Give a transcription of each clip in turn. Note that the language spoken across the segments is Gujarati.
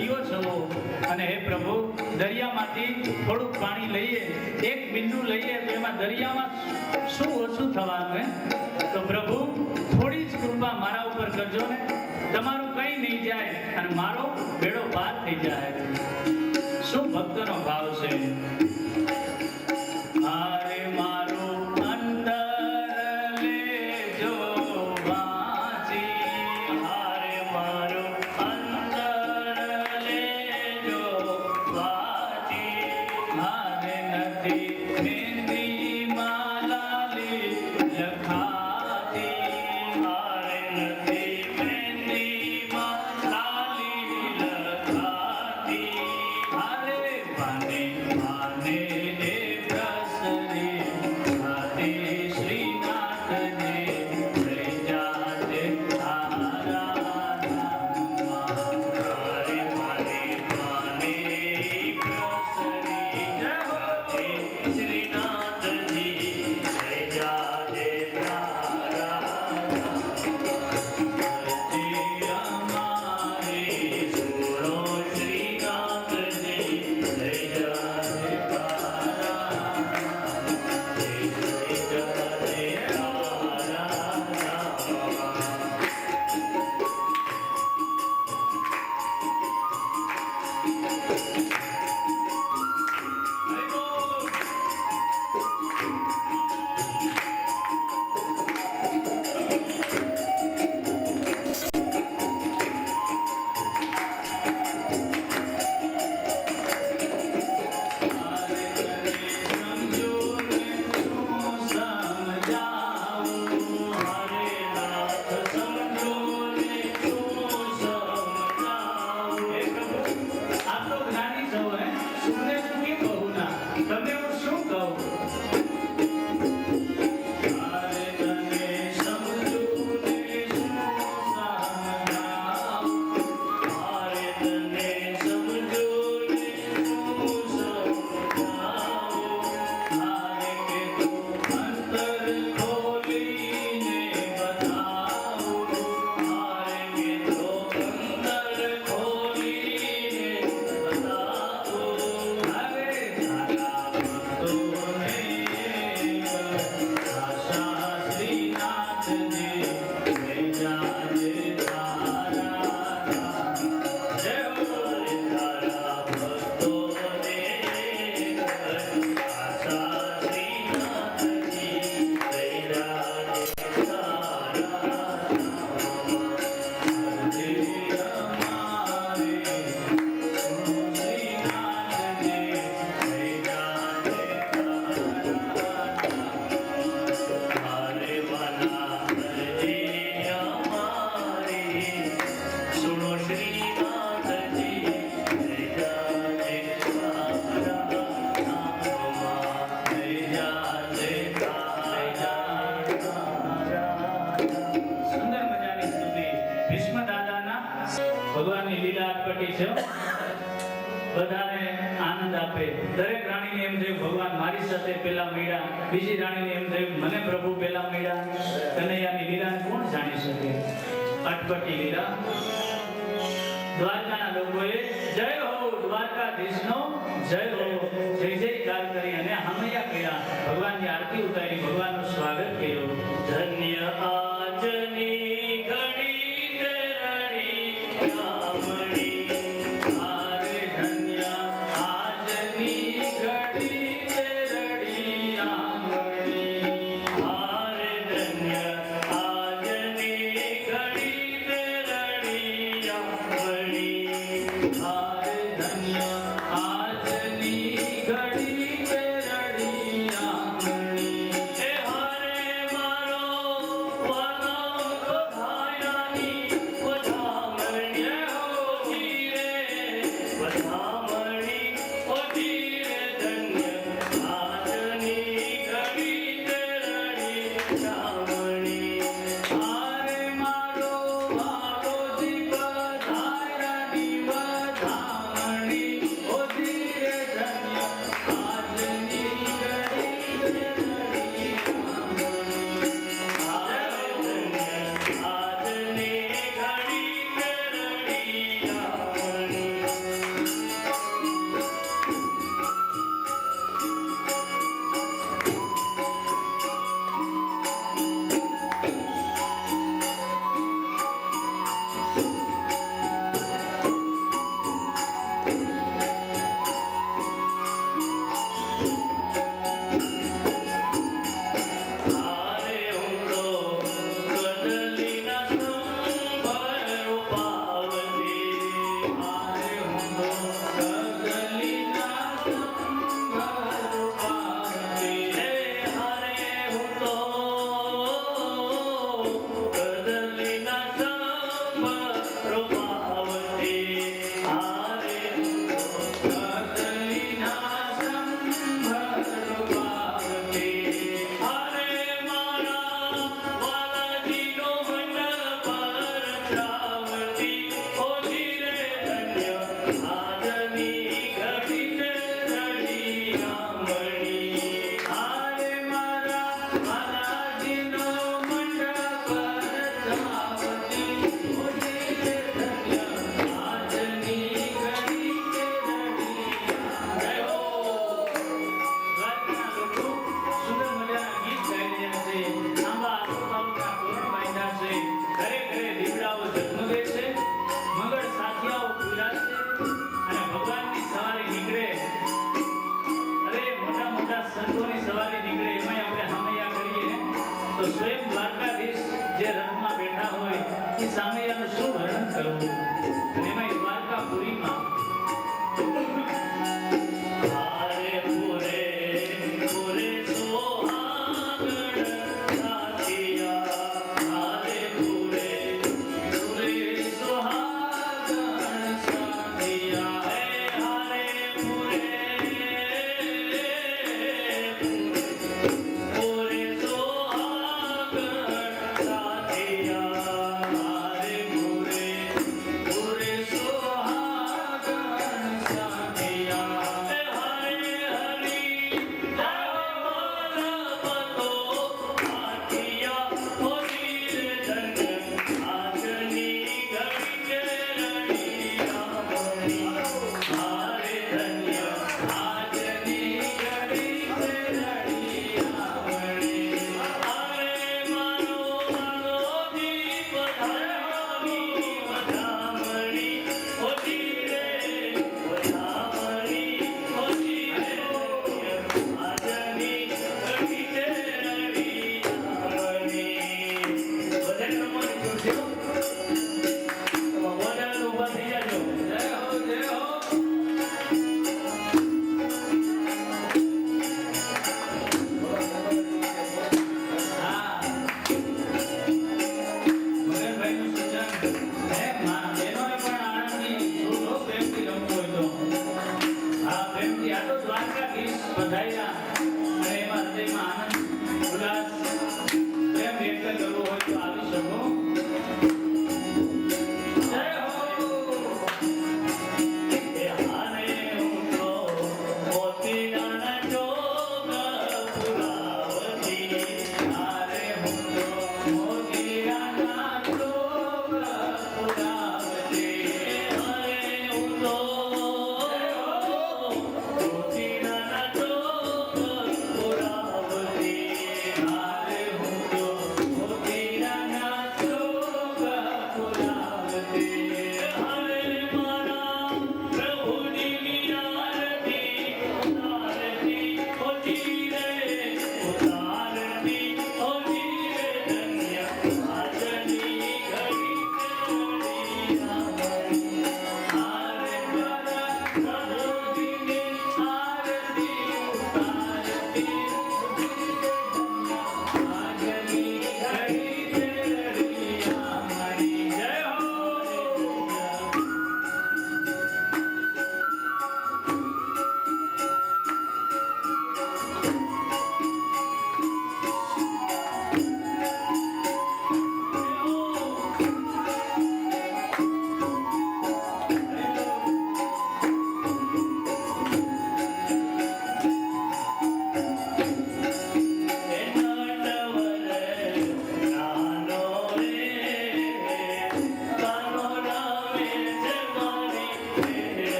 દરિયો છવો અને હે પ્રભુ દરિયામાંથી થોડુંક પાણી લઈએ, એક બિંદુ લઈએ તો એમાં દરિયામાં શું ઓછું થવાનું? તો પ્રભુ થોડી જ કૃપા મારા ઉપર કરજો ને, તમારું કંઈ નહીં જાય અને મારો બેડો પાર થઈ જાય. શું ભક્તનો ભાવ છે! હારે મારો ભગવાનની લીલા અટપટી છે, બધાને આનંદ આપે. દરેક રાણીને એમ થયું ભગવાન મારી સાથે પેલા મળ્યા, બીજી રાણીને એમ થયું મને પ્રભુ પેલા મળ્યા. કનૈયાની લીલા કોણ જાણી શકે? અટપટી લીલા. દ્વારકાના લોકોએ જય હો દ્વારકાધીશનો જય હો જય જયકાર કરી અને હમૈયા કર્યા, ભગવાનની આરતી ઉતારી, ભગવાનનું સ્વાગત કર્યું. ધન્ય આજની ઘડી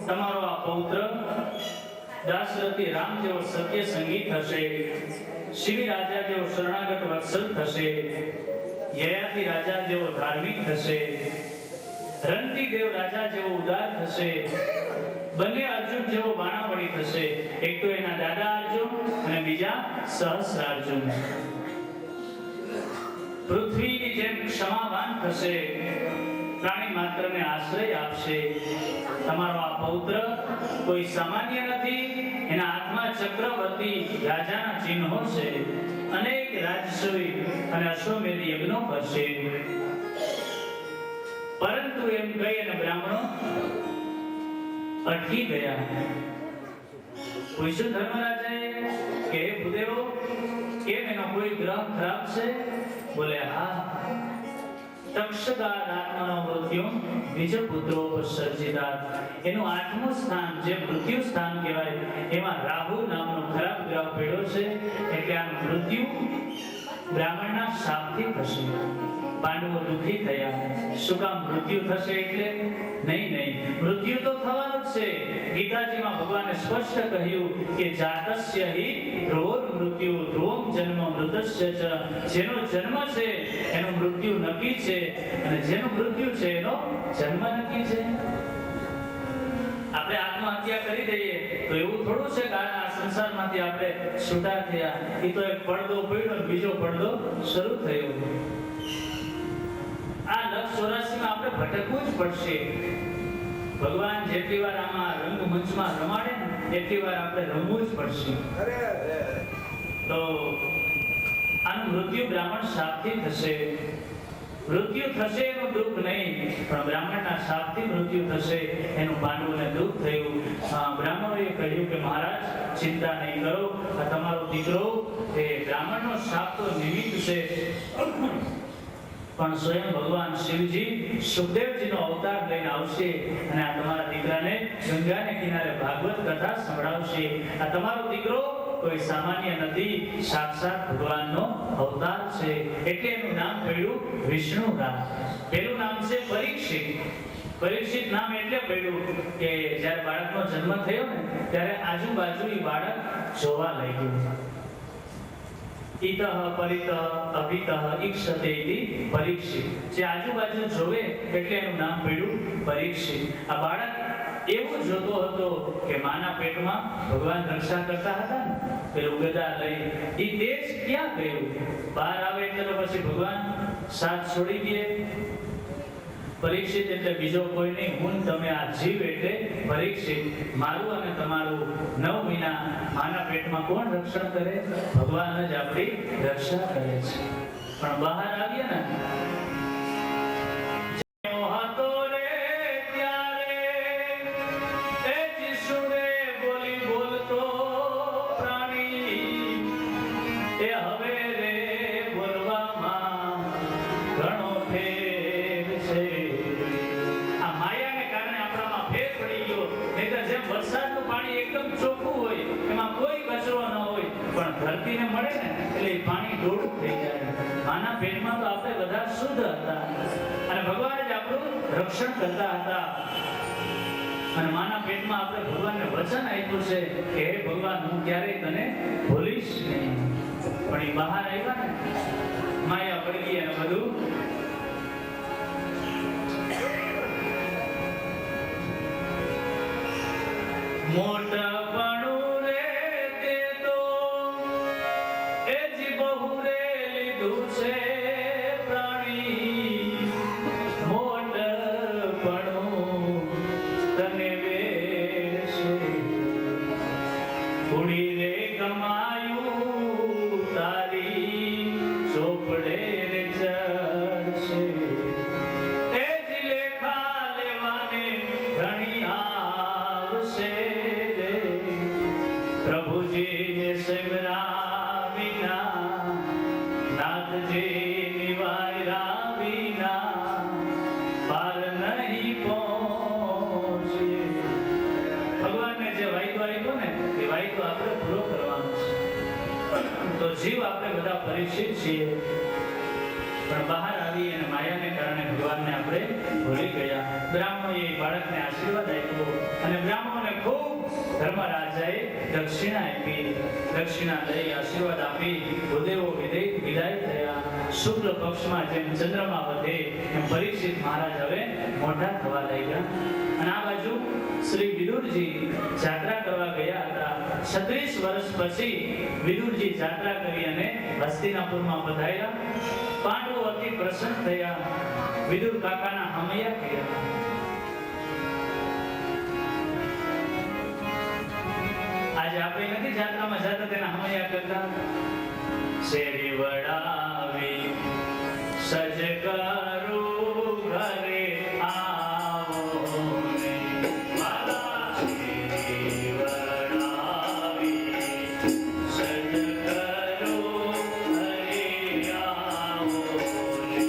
તમારો આ પૌત્ર દાશરથી રામ જેવો સત્ય સંગી થશે, શિવી રાજા જેવો શરણાગત વત્સલ થશે, યયાતિ રાજા જેવો ધાર્મિક થશે, રંતી દેવ રાજા જેવો ઉદાર થશે, બંને અર્જુન જેવો બાણાવળી થશે. એક તો એના દાદા અર્જુન અને બીજા સહસ્ત્રાર્જુન. પૃથ્વીની જેમ ક્ષમાવાન થશે, પ્રાણી માત્રને આશ્રય આપશે. તમારો આ પૌત્ર કોઈ સામાન્ય નથી. એના હાથમાં ચક્રવર્તી રાજાના ચિહ્નો છે. અનેક રાજસૂય અને અશ્વમેધ યજ્ઞો કરશે. પરંતુ એમ કહી અને બ્રાહ્મણો અટકી ગયા. પૂછ્યું ધર્મરાજાએ કે હે ભૂદેવો, કેમ એનો કોઈ ગ્રહ ખરાબ છે? બોલે હા. તક્ષગાદ આત્માનો મૃત્યુ બીજપુત્રો સર્જિતાત. એનું આઠમું સ્થાન જે મૃત્યુ સ્થાન કહેવાય, એમાં રાહુ નામનો ખરાબ ગ્રહ પડ્યો છે. એટલે આ મૃત્યુ બ્રાહ્મણના શાપથી થશે. પાંડવો દુઃખી થયા. શું કામ મૃત્યુ થશે એટલે? નહીં, મૃત્યુ તો થવાનું જ છે. ગીતાજીમાં ભગવાને સ્પષ્ટ કહ્યું કે જાતસ્ય હિ ધ્રુવોર મૃત્યુ ધ્રુવમ જન્મ મૃતસ્ય ચ. જેનો જન્મ છે એનું મૃત્યુ નક્કી છે, અને જેનું મૃત્યુ છે એનો જન્મ નક્કી છે. આપણે આત્મહત્યા કરી દઈએ તો એવું થોડું છે કે આ સંસારમાંથી આપણે છૂટા થયા. એ તો એક પડદો પડ્યો ને બીજો પડદો શરૂ થયો. આ લક્ષ 84 માં આપણે ભટકવું જ પડશે. ભગવાન જેટલી વાર આમાં રંગમંચમાં રમાડે ને એટલી વાર આપણે રમવું જ પડશે. તો આનું મૃત્યુ બ્રાહ્મણ શાપથી થશે. મૃત્યુ થશે એનું દુઃખ નહીં, પણ બ્રાહ્મણના શાપથી મૃત્યુ થશે એનું પાંડવોને દુઃખ થયું. બ્રાહ્મણોએ કહ્યું કે મહારાજ ચિંતા નહીં કરો, આ તમારો દીકરો એ બ્રાહ્મણનો શાપ તો નિમિત્ત છે, પણ સ્વયં ભગવાન શિવજી સુખદેવજીનો અવતાર લઈને આવશે અને આ તમારા દીકરાને ગંગાને કિનારે ભાગવત કથા સંભળાવશે. આ તમારો દીકરો કોઈ સામાન્ય નથી, સાક્ષાત ભગવાનનો અવતાર છે. એટલે એનું નામ પડ્યું વિષ્ણુ નામ. પેલું નામ છે પરીક્ષિત. પરીક્ષિત નામ એટલે પડ્યું કે જ્યારે બાળકનો જન્મ થયો ને ત્યારે આજુબાજુ એ બાળક જોવા લાગ્યું. ઈતઃ પરિતઃ અભિતઃ ઈક્ષતે ઇતિ પરીક્ષિત. જે આજુબાજુ જોવે એટલે એનું નામ પડ્યું પરીક્ષિત. આ બાળક એવું જોતો હતો કે માના પેટમાં ભગવાન રક્ષા કરતા હતા ને, પેલું ગદા લઈ એ તેજ ક્યાં ગયું? બહાર આવે એટલે તો પછી ભગવાન સાથ છોડી દે. પરીક્ષિત એટલે બીજો કોઈ નહીં, હું તમે આ જીવ એટલે પરીક્ષિત. મારું અને તમારું 9 મહિના માના પેટમાં કોણ રક્ષણ કરે? ભગવાન જ આપણી રક્ષા કરે છે. પણ બહાર આવીએ ને ધરતીને મળે ને એટલે પાણી ડોળું થઈ જાય. માના પેટમાં તો આપણે બધા શુદ્ધ હતા અને ભગવાન જ આપણું રક્ષણ કરતા હતા. અને માના પેટમાં આપણે ભગવાનને વચન આપ્યું છે કે હે ભગવાન, હું ક્યારેય તને ભૂલીશ નહીં. પણ એ બહાર આવ્યા ને માયા પડી ગઈ અને બધું મોટા આવશે રે પ્રભુજી સિમરા વિના નાથજી નિવાયરા વિના પાર નહીં પહોંચે. ભગવાનને જે વાયદો આપ્યો ને એ વાયદો આપણે પૂરો કરવાનો છે. તો જીવ આપણે બધા પરીક્ષિત છીએ, પણ બહાર આવી અને માયાને કારણે ભગવાનને આપણે ભૂલી ગયા. બ્રાહ્મણોએ બાળકને આશીર્વાદ આપ્યો અને બ્રાહ્મણોને ખૂબ ધર્મરાજાએ દક્ષિણા આપી. દક્ષિણા લઈ આશીર્વાદ આપી ભૂદેવો વિદાય થયા. શુક્લ પક્ષમાં જેમ ચંદ્રમા વધે એમ પરીક્ષિત મહારાજ હવે મોટા થવા લાગ્યા. અને આ બાજુ શ્રી વિદુરજી જાત્રા કરવા ગયા હતા. 36 વર્ષ પછી વિદુરજી જાત્રા કરી અને હસ્તિનાપુરમાં પધાર્યા. પાંડવો અતિ પ્રસન્ન થયા. વિદુર કાકાના હમૈયા થયા. આજે આપણે નથી જાત્રામાં જતા તેના હમૈયા કરતા. શેરી વડાવી સજ કરું ઘરે આવો ને મારા શેરી વડાવી સજ કરું ઘરે આવો ને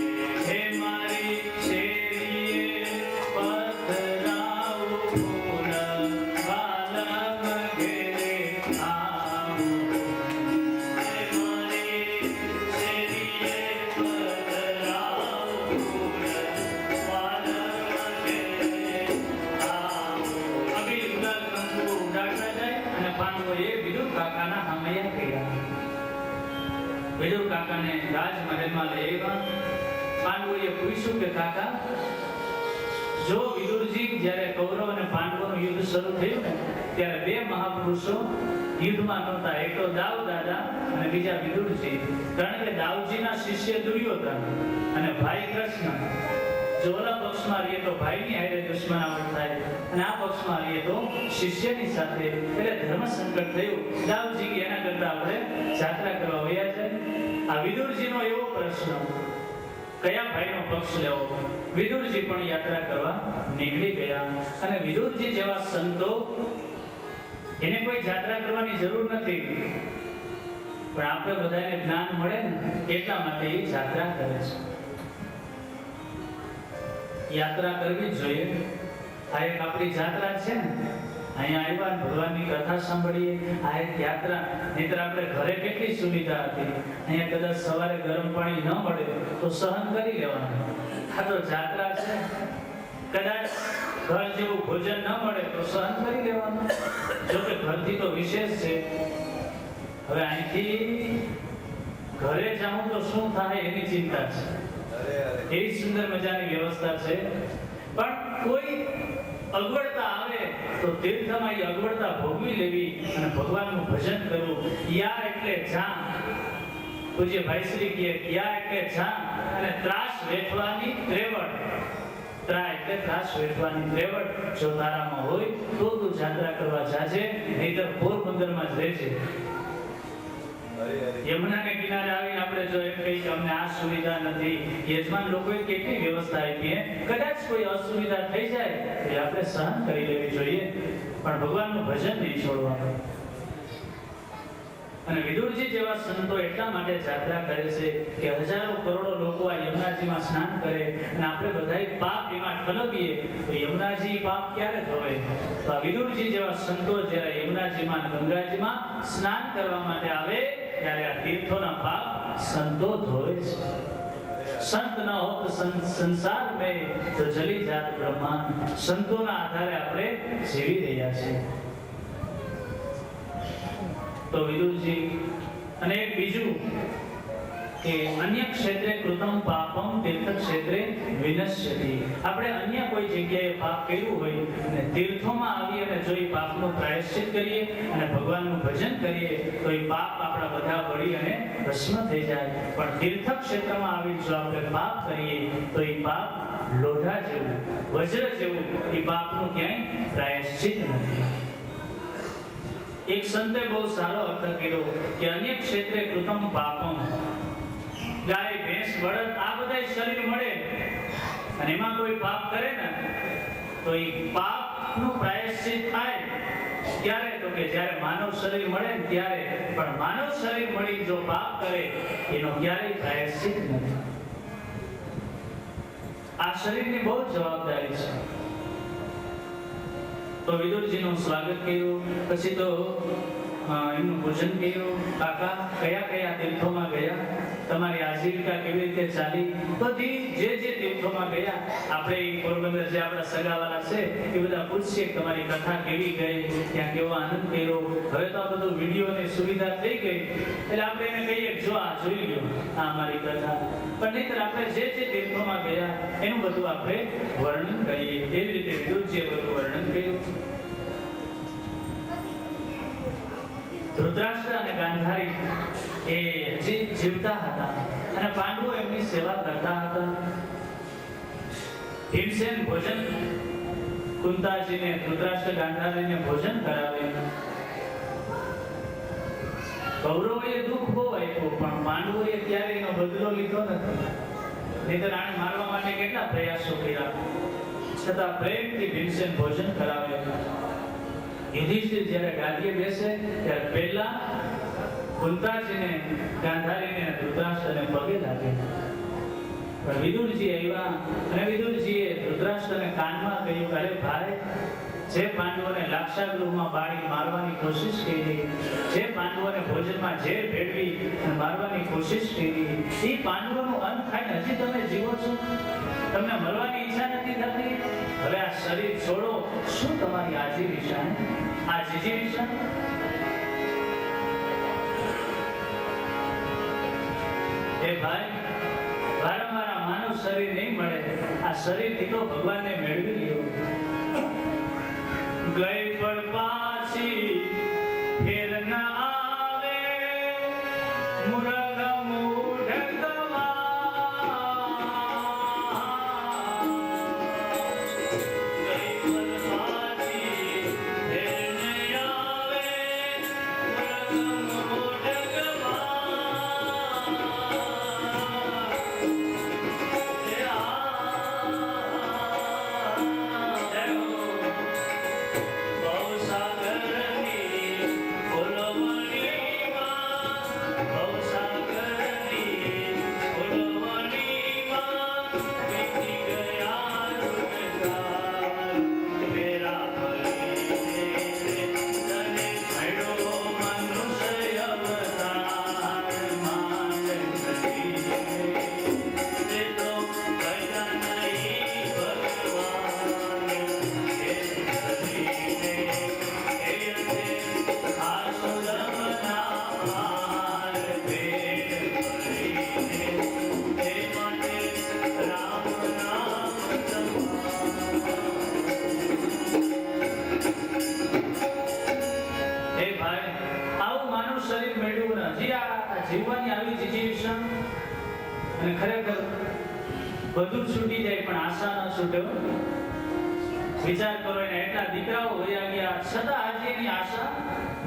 હે મારી શેરીએ પધરાવું બાલક ઘેરે આવો. વિદુર કાકાને રાજમહેલમાં લઈ આવ્યા. પાંડવોએ પૂછ્યું કે કાકા, જો વિદુરજી જ્યારે કૌરવ અને પાંડવોનું યુદ્ધ શરૂ થયું ને ત્યારે બે મહાપુરુષો યુદ્ધમાં નહોતા. એક તો દાવ દાદા અને બીજા વિદુરજી. કારણ કે દાવજીના શિષ્ય દુર્યોધન અને ભાઈ કૃષ્ણ. જો ઓલા પક્ષમાં રહીએ તો ભાઈની હારે દુશ્મનાવટ થાય અને આ પક્ષમાં રહીએ તો શિષ્યની સાથે. એટલે ધર્મ સંકટ થયું. દાવજી કે એના કરતા આપણે જાત્રા કરવા વયા જાય. આ વિદુરજીનો એવો પ્રશ્ન, કયા ભાઈનો પક્ષ લેવો? વિદુરજી પણ યાત્રા કરવા નીકળી ગયા. અને વિદુરજી જેવા સંતો, એને કોઈ જાત્રા કરવાની જરૂર નથી, પણ આપણે બધાને જ્ઞાન મળે ને એટલા માટે એ જાત્રા કરે છે. યાત્રા કરવી જ જોઈએ. આ એક આપણી જાત્રા છે ને. અહીંયા આવ્યા ભગવાનની કથા સાંભળીએ. આ એક યાત્રા. નહીંતર આપણે ઘરે કેટલી સુવિધા હતી. અહીંયા કદાચ સવારે ગરમ પાણી ન મળે તો સહન કરી લેવાનું. આ તો જાત્રા છે. કદાચ ઘર જેવું ભોજન ન મળે તો સહન કરી લેવાનું. જો કે ઘરથી તો વિશેષ છે. હવે અહીંથી ઘરે જાઉં તો શું થાય એની ચિંતા છે. એવી સુંદર મજાની વ્યવસ્થા છે. પણ કોઈ અગવડતા આવે તો તીર્થમાં એ અગવડતા ભોગવી લેવી અને ભગવાનનું ભજન કરવું. યા એટલે જા. પૂજ્ય ભાઈશ્રી કહે યા એટલે જા અને ત્રાસ વેઠવાની ત્રેવડ. ત્રા એટલે ત્રાસ વેઠવાની ત્રેવડ જો તારામાં હોય તો તું જાત્રા કરવા જાજે, નહીંતર પોરબંદરમાં જ રહેજે. યમુનાને કિનારે આવીને આપણે જો એમ કહીએ કે અમને આ સુવિધા નથી, યજમાન લોકોએ કેટલી વ્યવસ્થા આપી. કદાચ કોઈ અસુવિધા થઈ જાય તો આપણે સહન કરી લેવી જોઈએ, પણ ભગવાનનું ભજન નહીં છોડવાનું. અને વિદુરજી જેવા સંતો એટલા માટે જાત્રા કરે છે કે હજારો કરોડો લોકો આ યમુનાજીમાં સ્નાન કરે અને આપણે બધાય પાપ એમાં ઠલવીએ તો યમુનાજી પાપ ક્યારે ધોવે? તો આ વિદુરજી જેવા સંતો જ્યારે યમુનાજીમાં ગંગાજીમાં સ્નાન કરવા માટે આવે ત્યારે આ તીર્થોના પાપ સંતો ધોવે છે. સંત ન હોત સંસાર में તો જલી જાત બ્રહ્માંડ. સંતોના આધારે આપણે જીવી રહ્યા છીએ. તો વિદુરજી અને એક બીજું કે અન્ય ક્ષેત્રે કૃતમ પાપમ તીર્થ ક્ષેત્રે વિનશ્યતિ. આપણે અન્ય કોઈ જગ્યાએ પાપ કર્યું હોય અને તીર્થોમાં આવી અને જો એ પાપનું પ્રાયશ્ચિત કરીએ અને ભગવાનનું ભજન કરીએ તો એ પાપ આપણા બધા બળી અને ભસ્મ થઈ જાય. પણ તીર્થ ક્ષેત્રમાં આવી જો આપણે પાપ કરીએ તો એ પાપ લોઢા જેવું, વજ્ર જેવું, એ પાપનું ક્યાંય પ્રાયશ્ચિત નથી. એક સંતે બહુ સારો અર્થ કર્યો કે અન્ય ક્ષેત્રે કૃતમ પાપમ. ગાય, ભેંસ, બળદ આ બધા શરીર મળે અને એમાં કોઈ પાપ કરે ને તો એ પાપ પાપનું પ્રાયશ્ચિત થાય ક્યારે? તો કે જ્યારે માનવ શરીર મળે ને ત્યારે. પણ માનવ શરીર મળી જો પાપ કરે એનો ક્યારેય પ્રાયશ્ચિત નથી. આ શરીરની બહુ જવાબદારી છે. તો વિદુરજીનું સ્વાગત કર્યું, પછી તો એમનું ભોજન કર્યું. કાકા કયા કયા તીર્થોમાં ગયા, તમારી આજીવિકા કેવી રીતે ચાલી, બધી જે તીર્થોમાં ગયા આપણે પોરબંદર જે આપણા સગાવાલા છે એ બધા પૂછીએ તમારી કથા કેવી ગઈ, ત્યાં કેવો આનંદ કર્યો. હવે તો આ બધું વિડીયોની સુવિધા થઈ ગઈ એટલે આપણે એને કહીએ જો આ જોઈ લ્યો આ અમારી કથા. પણ નહીંતર આપણે જે તીર્થોમાં ગયા એનું બધું આપણે વર્ણન કરીએ. એવી રીતે વિદુરજીએ બધું વર્ણન કર્યું. ધૃતરાષ્ટ્ર અને ગાંધારી એ હજી જીવતા હતા અને પાંડવો એમની સેવા કરતા હતા. ભીમસેન ભોજન કુંતાજીને ધૃતરાષ્ટ્ર ગાંધારીને ભોજન કરાવે. કૌરવોએ દુઃખ બહુ આપ્યું પણ પાંડવોએ ક્યારે એનો બદલો લીધો નથી. નહીંતર આને મારવા માટે કેટલા પ્રયાસો કર્યા, છતાં પ્રેમથી ભીમસેન ભોજન કરાવે. યુધિષ્ઠિર જ્યારે ગાદીએ બેસે ત્યારે પહેલા કુંતાજીને ગાંધારીને ધૃતરાષ્ટ્રને પગે લાગે. પણ વિદુરજી આવ્યા અને વિદુરજીએ ધૃતરાષ્ટ્રને કાનમાં કહ્યું, અરે ભાઈ, જે પાંડવોને લાક્ષાગૃહમાં બાળી મારવાની કોશિશ કરી, જે પાંડવોને ભોજનમાં ઝેર ભેળવી અને મારવાની કોશિશ કરી, એ પાંડવોનું અંત થાય હજી તમે જીવો છો, તમને મરવાની ઈચ્છા નથી થતી. હવે આ શરીર છોડો. શું તમારી આજીવિકા, આ જીજીવિકા? એ ભાઈ, વારંવાર આ માનવ શરીર નહીં મળે. આ શરીરથી તો ભગવાનને મેળવી લ્યો. ગઈ પણ પાછી ફેર ન આવે, મુરગ મૂઢ ગવા. જીવવાની આવી જીજીવિષા અને ખરેખર બધું છૂટી જાય પણ આશા ન છૂટે. વિચાર કરો, એને એટલા દીકરાઓ વયા ગયા છતાં આજે એની આશા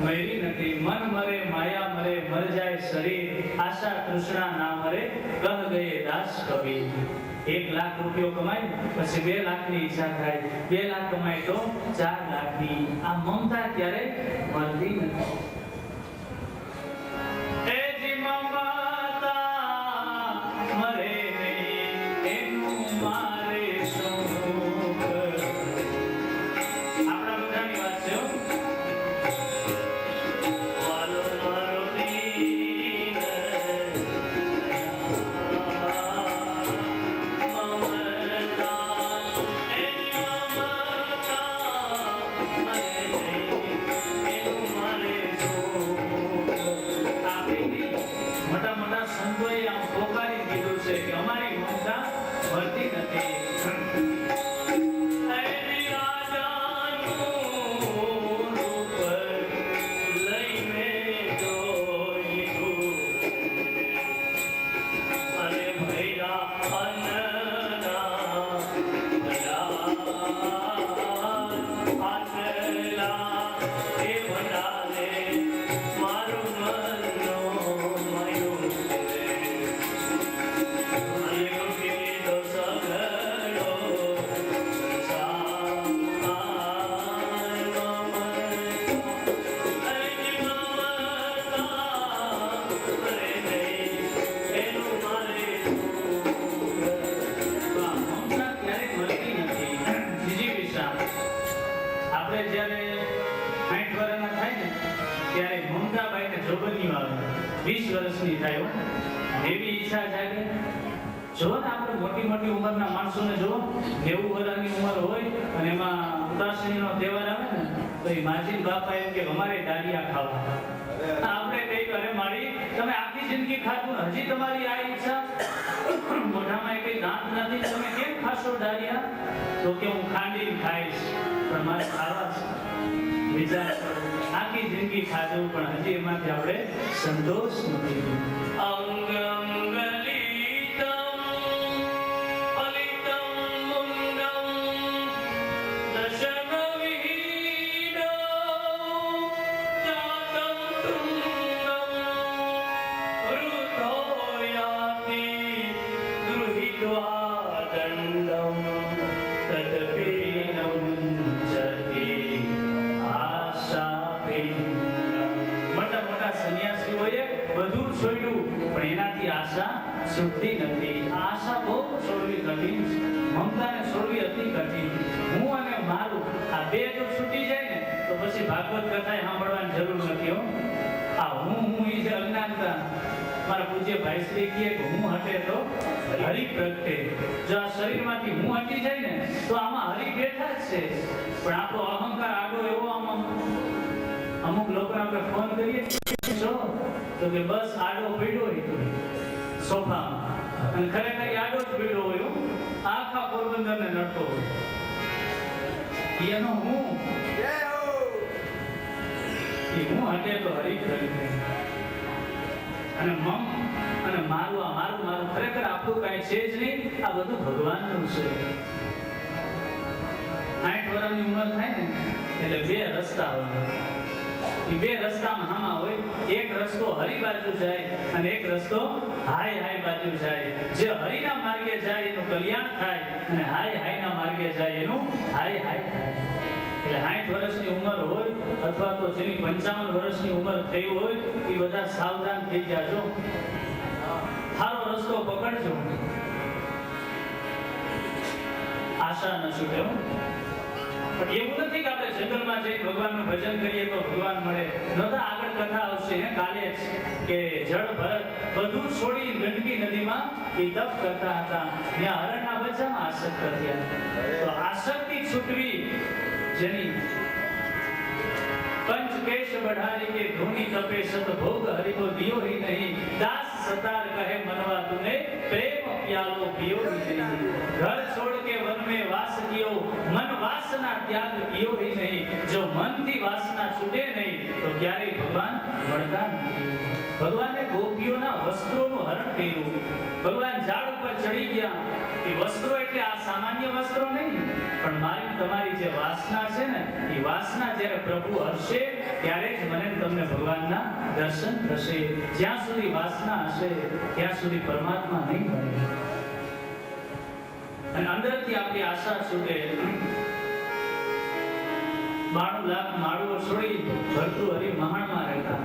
મરી નથી. મન મરે માયા મરે, મર જાય શરીર, આશા તૃષ્ણા ના મરે, કહ ગયે દાસ કવિ. 1 લાખ રૂપિયો કમાય પછી 2 લાખની ઈચ્છા થાય, 2 લાખ કમાય તો 4 લાખની. આ મમતા ક્યારે મળતી નથી. આપણે જ્યારે 60 વર્ષના થાય ને ત્યારે મમતાબાઈને જોબન્યું આવે, 20 વર્ષની થાય હો, એવી ઈચ્છા જાગે. જો ને આપણે મોટી મોટી ઉંમરના માણસોને જો 90 વર્ષની ઉંમર હોય અને એમાં ઉદાસીનો તહેવાર આવે ને તો એ માજી બાપા એમ કે અમારે દાળિયા ખાવા. આપણે કઈ કરે મારી તમે આખી જિંદગી ખાધું હજી તમારી આ ઈચ્છા, મોઢામાં કઈ દાંત નથી, તમે કેમ ખાશો દાળિયા? તો કે હું ખાંડી ખાઈશ પણ મારે ખાવા છે. વિચાર કરો, આખી જિંદગી ખાધું પણ હજી એમાંથી આપણે સંતોષ નથી. અંગ છૂટતી નથી. આશા બહુ છોડવી કઠિન છે, મમતાને છોડવી અતિ કઠિન. હું અને મારું આ બે જો છૂટી જાય ને તો પછી ભાગવત કથા સાંભળવાની જરૂર નથી હો. આ હું એ જે અજ્ઞાનતા મારા પૂજ્ય ભાઈશ્રી કહે કે હું હટે તો હરિ પ્રગટે. જો આ શરીરમાંથી હું હટી જાય ને તો આમાં હરિ બેઠા જ છે, પણ આપણો અહંકાર આડો એવો આમાં. અમુક લોકો આપણે ફોન કરીએ છો તો કે બસ આડો પડ્યો સોફામાં, અને ખરેખર આડો જ પીડો હોય, આખા પોરબંદરને નડતો હોય. એનો હું હટે તો હરી અને મમ અને મારું આ મારું મારું ખરેખર આપણું કઈ છે જ નહીં. આ બધું ભગવાનનું છે. 60 વર્ષની ઉંમર થાય ને એટલે બે રસ્તા હોય. એ બે રસ્તામાં હામા હોય, એક રસ્તો હરી બાજુ જાય અને એક રસ્તો હાય હાય બાજુ જાય. જે હરિના માર્ગે જાય એનું કલ્યાણ થાય અને હાય હાયના માર્ગે જાય એનું હાય હાય થાય. એટલે 60 વર્ષની ઉંમર હોય અથવા તો જેની 55 વર્ષની ઉંમર થઈ હોય એ બધા સાવધાન થઈ જાજો, સારો રસ્તો પકડજો, આશા ન છૂટે. પણ એવું નથી કે આપણે જંગલમાં જઈ ભગવાનનું ભજન કરીએ તો ભગવાન મળે. નતા આગળ કથા આવશે કાલે કે જળ ભરત બધું છોડી ગંડકી નદીમાં એ તપ કરતા હતા, ત્યાં હરણના બચ્ચામાં આસક્ત થયા. તો આસક્તિ છૂટવી જેની पंच केश बढ़ारी के धोनी तपे सत भोग हरि को दियो ही नहीं, दास सतार कहे मनवा तूने प्रेम प्यालो पियो ही नहीं, घर छोड़ के वन में वास कियो मन वासना त्याग कियो ही नहीं, जो मन थी वासना छूटे नहीं तो क्यारे भगवान મળતા નથી. ભગવાને ગોપીઓના વસ્ત્રોનું હરણ કર્યું. ભગવાન ઝાડ ઉપર ચડી ગયા. એ વસ્ત્રો એટલે આ સામાન્ય વસ્ત્રો નહીં, પણ મારી તમારી જે વાસના છે ને એ વાસના જ્યારે પ્રભુ હરશે ત્યારે જ મને તમને ભગવાનના દર્શન થશે. જ્યાં સુધી વાસના હશે ત્યાં સુધી પરમાત્મા નહીં મળે. અને અંદરથી આપણી આશા છૂટે. 92 લાખ માળુઓ છોડી ભરતું હરિ મહાણમાં રહેતા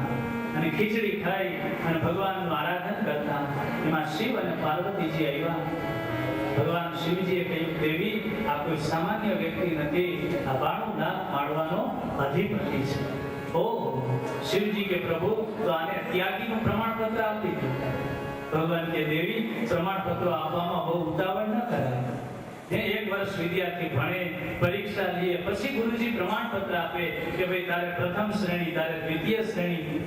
અને ખીચડી ખાઈ અને ભગવાનનું આરાધન કરતા. એમાં શિવ અને પાર્વતીજી આવ્યા. ભગવાન શિવજીએ કહ્યું, દેવી આ કોઈ સામાન્ય વ્યક્તિ નથી, આ 92 લાખ માળવાનો અધિપતિ છે. ઓ શિવજી કે પ્રભુ તો આને ત્યાગીનું પ્રમાણપત્ર આપી દીધું. ભગવાન કે દેવી પ્રમાણપત્રો આપવામાં બહુ ઉતાવળ ન કરાય. 1 વર્ષ વિદ્યાર્થી ભણે, પરીક્ષા લે, પછી ગુરુજી પ્રમાણપત્ર આપે કે ભાઈ તારે પ્રથમ શ્રેણી, તારે દ્વિતીય શ્રેણી.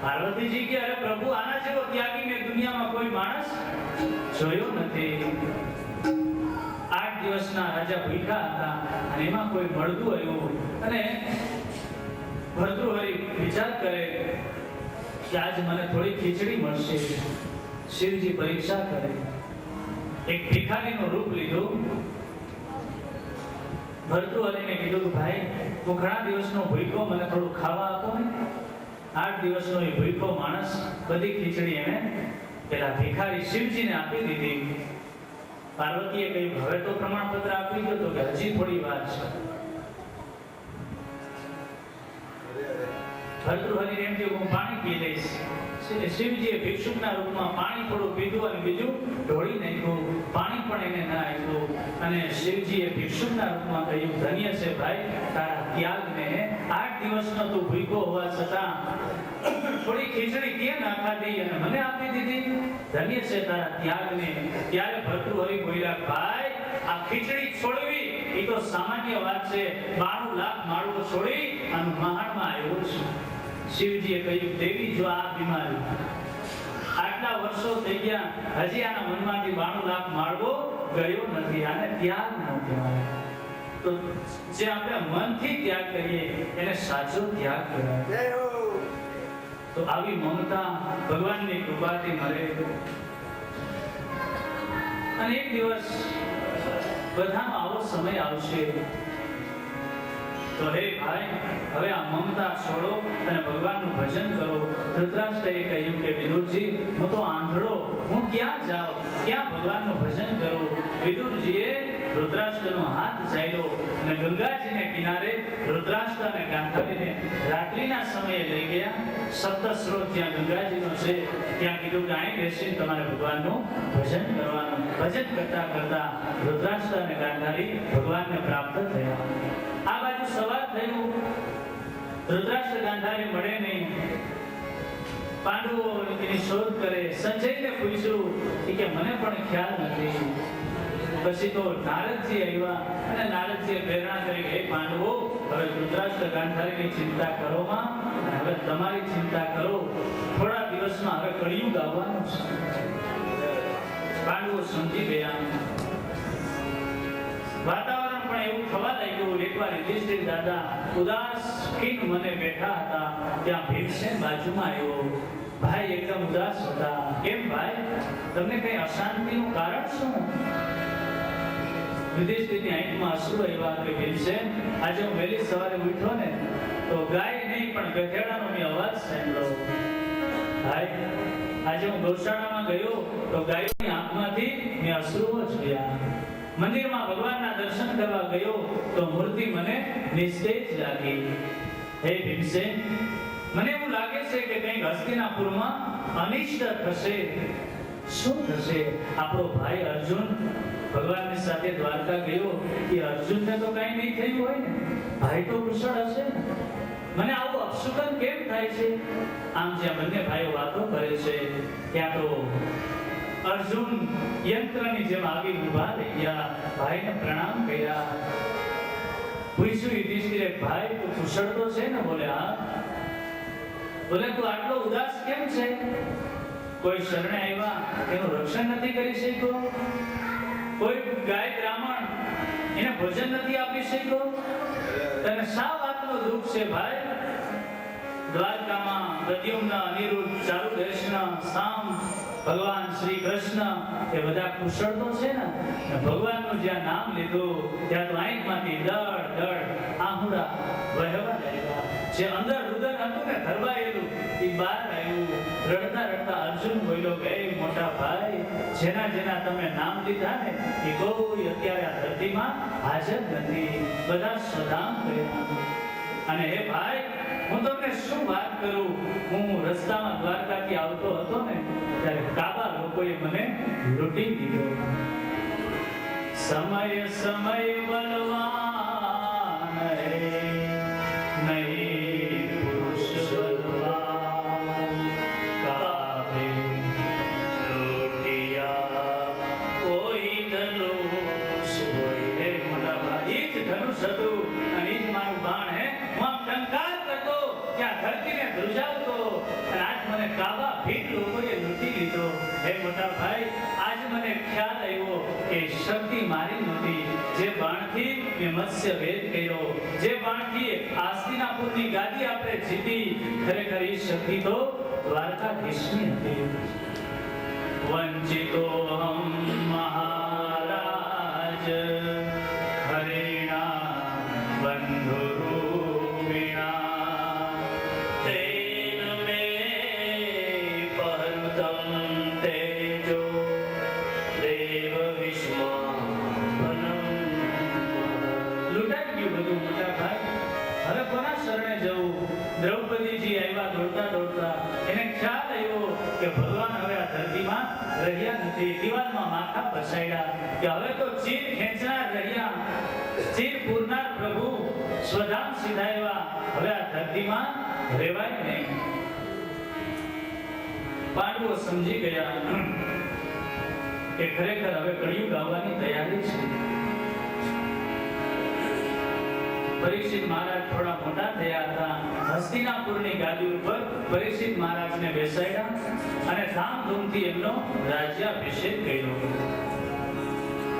પાર્વતીજી કે અરે પ્રભુ આના જેવો ત્યાગી મેં દુનિયામાં કોઈ માણસ જોયો નથી. 8 દિવસના રાજા ભૂખ્યા હતા અને એમાં કોઈ મળતું આવ્યું અને ભર્તૃહરિ વિચાર કરે કે આજ મને થોડી ખીચડી મળશે. શિવજી પરીક્ષા કરે, એક ભિખારીનું રૂપ લીધું. ભર્તૃહરિને કીધું, ભાઈ હું ઘણા દિવસનો ભૂખ્યો, મને થોડું ખાવા આપો ને. 8 દિવસનો એ ભૂખ્યો માણસ બધી ખીચડી એને પેલા ભિખારી શિવજીને આપી દીધી. પાર્વતીએ કહ્યું, હવે તો પ્રમાણપત્ર આપી દો. તો કે હજી થોડી વાર છે. ભર્તૃહરિને એમ કે હું પાણી પી લઈશ. શિવજીએ ભિક્ષુકના રૂપમાં પાણી થોડું પીધું અને બીજું ઢોળી નાખ્યું. પાણી પણ એને ના આપ્યું અને શિવજીએ ભિક્ષુકના રૂપમાં કહ્યું, ધન્ય છે ભાઈ તારા ત્યાગને. 8 દિવસનો તું ભૂખ્યો હોવા છતાં થોડી ખીચડી કેમ ના ખાધી અને મને આપી દીધી? ધન્ય છે તારા ત્યાગને. ત્યારે ભર્તૃહરિ બોલ્યા, ભાઈ આ ખીચડી છોડવી એ તો સામાન્ય વાત છે. 92 લાખ માળવો છોડી અને મહાણમાં આવ્યો છું. શિવજીએ કહ્યું, દેવી જો આ બીમારી આટલા વર્ષો થઈ ગયા હજી આના મનમાંથી 92 લાખ માળવો ગયો નથી. આને ત્યાગ ન કહેવાય. તો જે આપણે મનથી ત્યાગ કરીએ એને સાચો ત્યાગ કહેવાય. તો આવી મમતા ભગવાનની કૃપાથી મળે. અને એક દિવસ બધાનો આવો સમય આવશે તો હે ભાઈ હવે આ મમતા છોડો અને ભગવાનનું ભજન કરો. ધૃતરાષ્ટ્રએ કહ્યું કે વિદુરજી હું તો આંધળો, હું ક્યાં જાઉં, ક્યાં ભગવાનનું ભજન કરું? વિદુરજીએ ધૃતરાષ્ટ્રનો હાથ ઝાલ્યો અને ગંગાજીને કિનારે ધૃતરાષ્ટ્ર અને ગાંધારીને રાત્રિના સમયે લઈ ગયા. સપ્તસ્રોત જ્યાં ગંગાજીનો છે ત્યાં કીધું કે અહીં બેસીને તમારે ભગવાનનું ભજન કરવાનું. ભજન કરતા કરતા ધૃતરાષ્ટ્ર અને ગાંધારી ભગવાનને પ્રાપ્ત થયા. આ બાજુ સવાર થયું, ધૃતરાષ્ટ્ર ગાંધારી મળે નહીં. પાંડવો એની શોધ કરે. સંજયને પૂછ્યું કે મને પણ ખ્યાલ નથી. પછી તો નારદજી આવ્યા અને નારદજીએ પ્રેરણા કરી, હે પાંડવો હવે ધૃતરાષ્ટ્ર ગાંધારીની ચિંતા કરોમાં અને હવે તમારી ચિંતા કરો. થોડા દિવસમાં હવે કળિયુગ આવવાનું છે. પાંડવો સમજી ગયા. વાતાવરણ પણ એવું થવા લાગ્યું. એકવાર યુધિષ્ઠિર દાદા ઉદાસ ખીન મને બેઠા હતા. ત્યાં ભીમસેન બાજુમાં આવ્યો. ભાઈ એકદમ ઉદાસ હતા. કેમ ભાઈ, તમને કઈ અશાંતિનું કારણ શું? યુધિષ્ઠિરની આંખમાં અશ્રુ આવ્યા કે ભીમસેન આજે હું વહેલી સવારે ઉઠ્યો ને તો ગાય નહીં પણ ગધેડાનો મેં અવાજ સાંભળ્યો. ભાઈ આજે હું ગૌશાળામાં ગયો તો ગાયની આંખમાંથી મેં અશ્રુઓ જોયા. મંદિરમાં ભગવાનના દર્શન કરવા ગયો તો મૂર્તિ મને નિસ્તેજ લાગી. હે ભીમસેન મને એવું લાગે છે કે કંઈક હસ્તિનાપુરમાં અનિષ્ટ થશે. શું થશે? આપણો ભાઈ અર્જુન ભગવાનની સાથે દ્વારકા ગયો કે અર્જુનને તો કઈ નહીં થયું હોય ને? ભાઈ તો કુશળ હશે ને? મને આવું અપશુકન કેમ થાય છે? આમ જ્યાં બંને ભાઈઓ વાતો કરે છે ત્યાં તો અર્જુન યંત્રની જેમ આવી ઊભા રહી ગયા. ભાઈને પ્રણામ કર્યા. પૂછ્યું યુધિષ્ઠિરે, ભાઈ તું કુશળ તો છે ને? બોલે હા. બોલે તું આટલો ઉદાસ કેમ છે? કોઈ શરણે આવ્યા એનું રક્ષણ નથી કરી શક્યો? કોઈ ગાય બ્રાહ્મણ એને ભોજન નથી આપી શક્યો? તને શા વાતનો દુઃખ છે ભાઈ? દ્વારકામાં પ્રદ્યુમ્ન, અનિરુદ્ધ, ચારુદેશન, સામ, ભગવાન શ્રી કૃષ્ણ એ બધા કુશળ તો છે ને? ભગવાનનું જ્યાં નામ લીધું ત્યાં તો આંખમાંથી દળ દળ આંખડા વહેવા લાગ્યા. જે અંદર રુદન હતું ને ધરવાયેલું એ બહાર આવ્યું. રડતા રડતા અર્જુન બોલ્યો કે મોટા ભાઈ જેના જેના તમે નામ લીધા ને એ કોઈ અત્યારે આ ધરતીમાં હાજર નથી. બધા સદામ ગયા. અને હે ભાઈ હું તમને શું વાત કરું, હું રસ્તામાં દ્વારકાથી આવતો હતો ને ત્યારે કાબા લોકોએ મને લૂંટી લીધો. સમય સમય બલવાન નહીં પુરુષ બલવાન, કાબે લૂંટિયા કોઈ ધનુષ હોય. હે મોટા ભાઈ જ ધનુષ હતું અને જ મારું બાણ. હે હું આમ ટંકાર કરતો ત્યાં ધરતીને ધ્રુજાવતો અને આજ મને કાબા ભીટ લોકોએ લૂંટી લીધો. હે મોટા ભાઈ આજ મને ખ્યાલ આવ્યો કે શક્તિ મારી નથી. જે બાણથી મેં મત્સ્ય વેદ કર્યો, જે બાણથી આસ્તિનાપુરની ગાદી આપણે જીતી, ખરેખર એ શક્તિ તો દ્વારકાધીશની હતી. વંચિતો હમ મહારાજ હરિણા બંધુરૂપિણા, તેન મે પહૃતમ તેજો દેવ વિશ્વાનમ. લૂંટાઈ ગયું બધું મોટા ભાઈ. હવે કોના શરણે જવું? દ્રૌપદીજી આવ્યા દોડતા દોડતા, એને ખ્યાલ આવ્યો કે ભગવાન હવે આ ધરતીમાં રહ્યા નથી. દિવાલમાં માથા ફસાડ્યા કે હવે તો ચીર ખેંચનાર રહ્યા, ચીર પૂરનાર પ્રભુ સ્વધામ સીધાવ્યા, હવે આ ધરતીમાં રહેવાય નહીં. પાંડવો સમજી ગયા કે ખરેખર હવે કળિયુગ આવવાની તૈયારી છે. પરીક્ષિત મહારાજ થોડા મોટા થયા હતા. હસ્તિનાપુરની ગાદી ઉપર પરીક્ષિત મહારાજને બેસાડ્યા અને ધામધૂમથી એમનો રાજ્યાભિષેક કર્યો.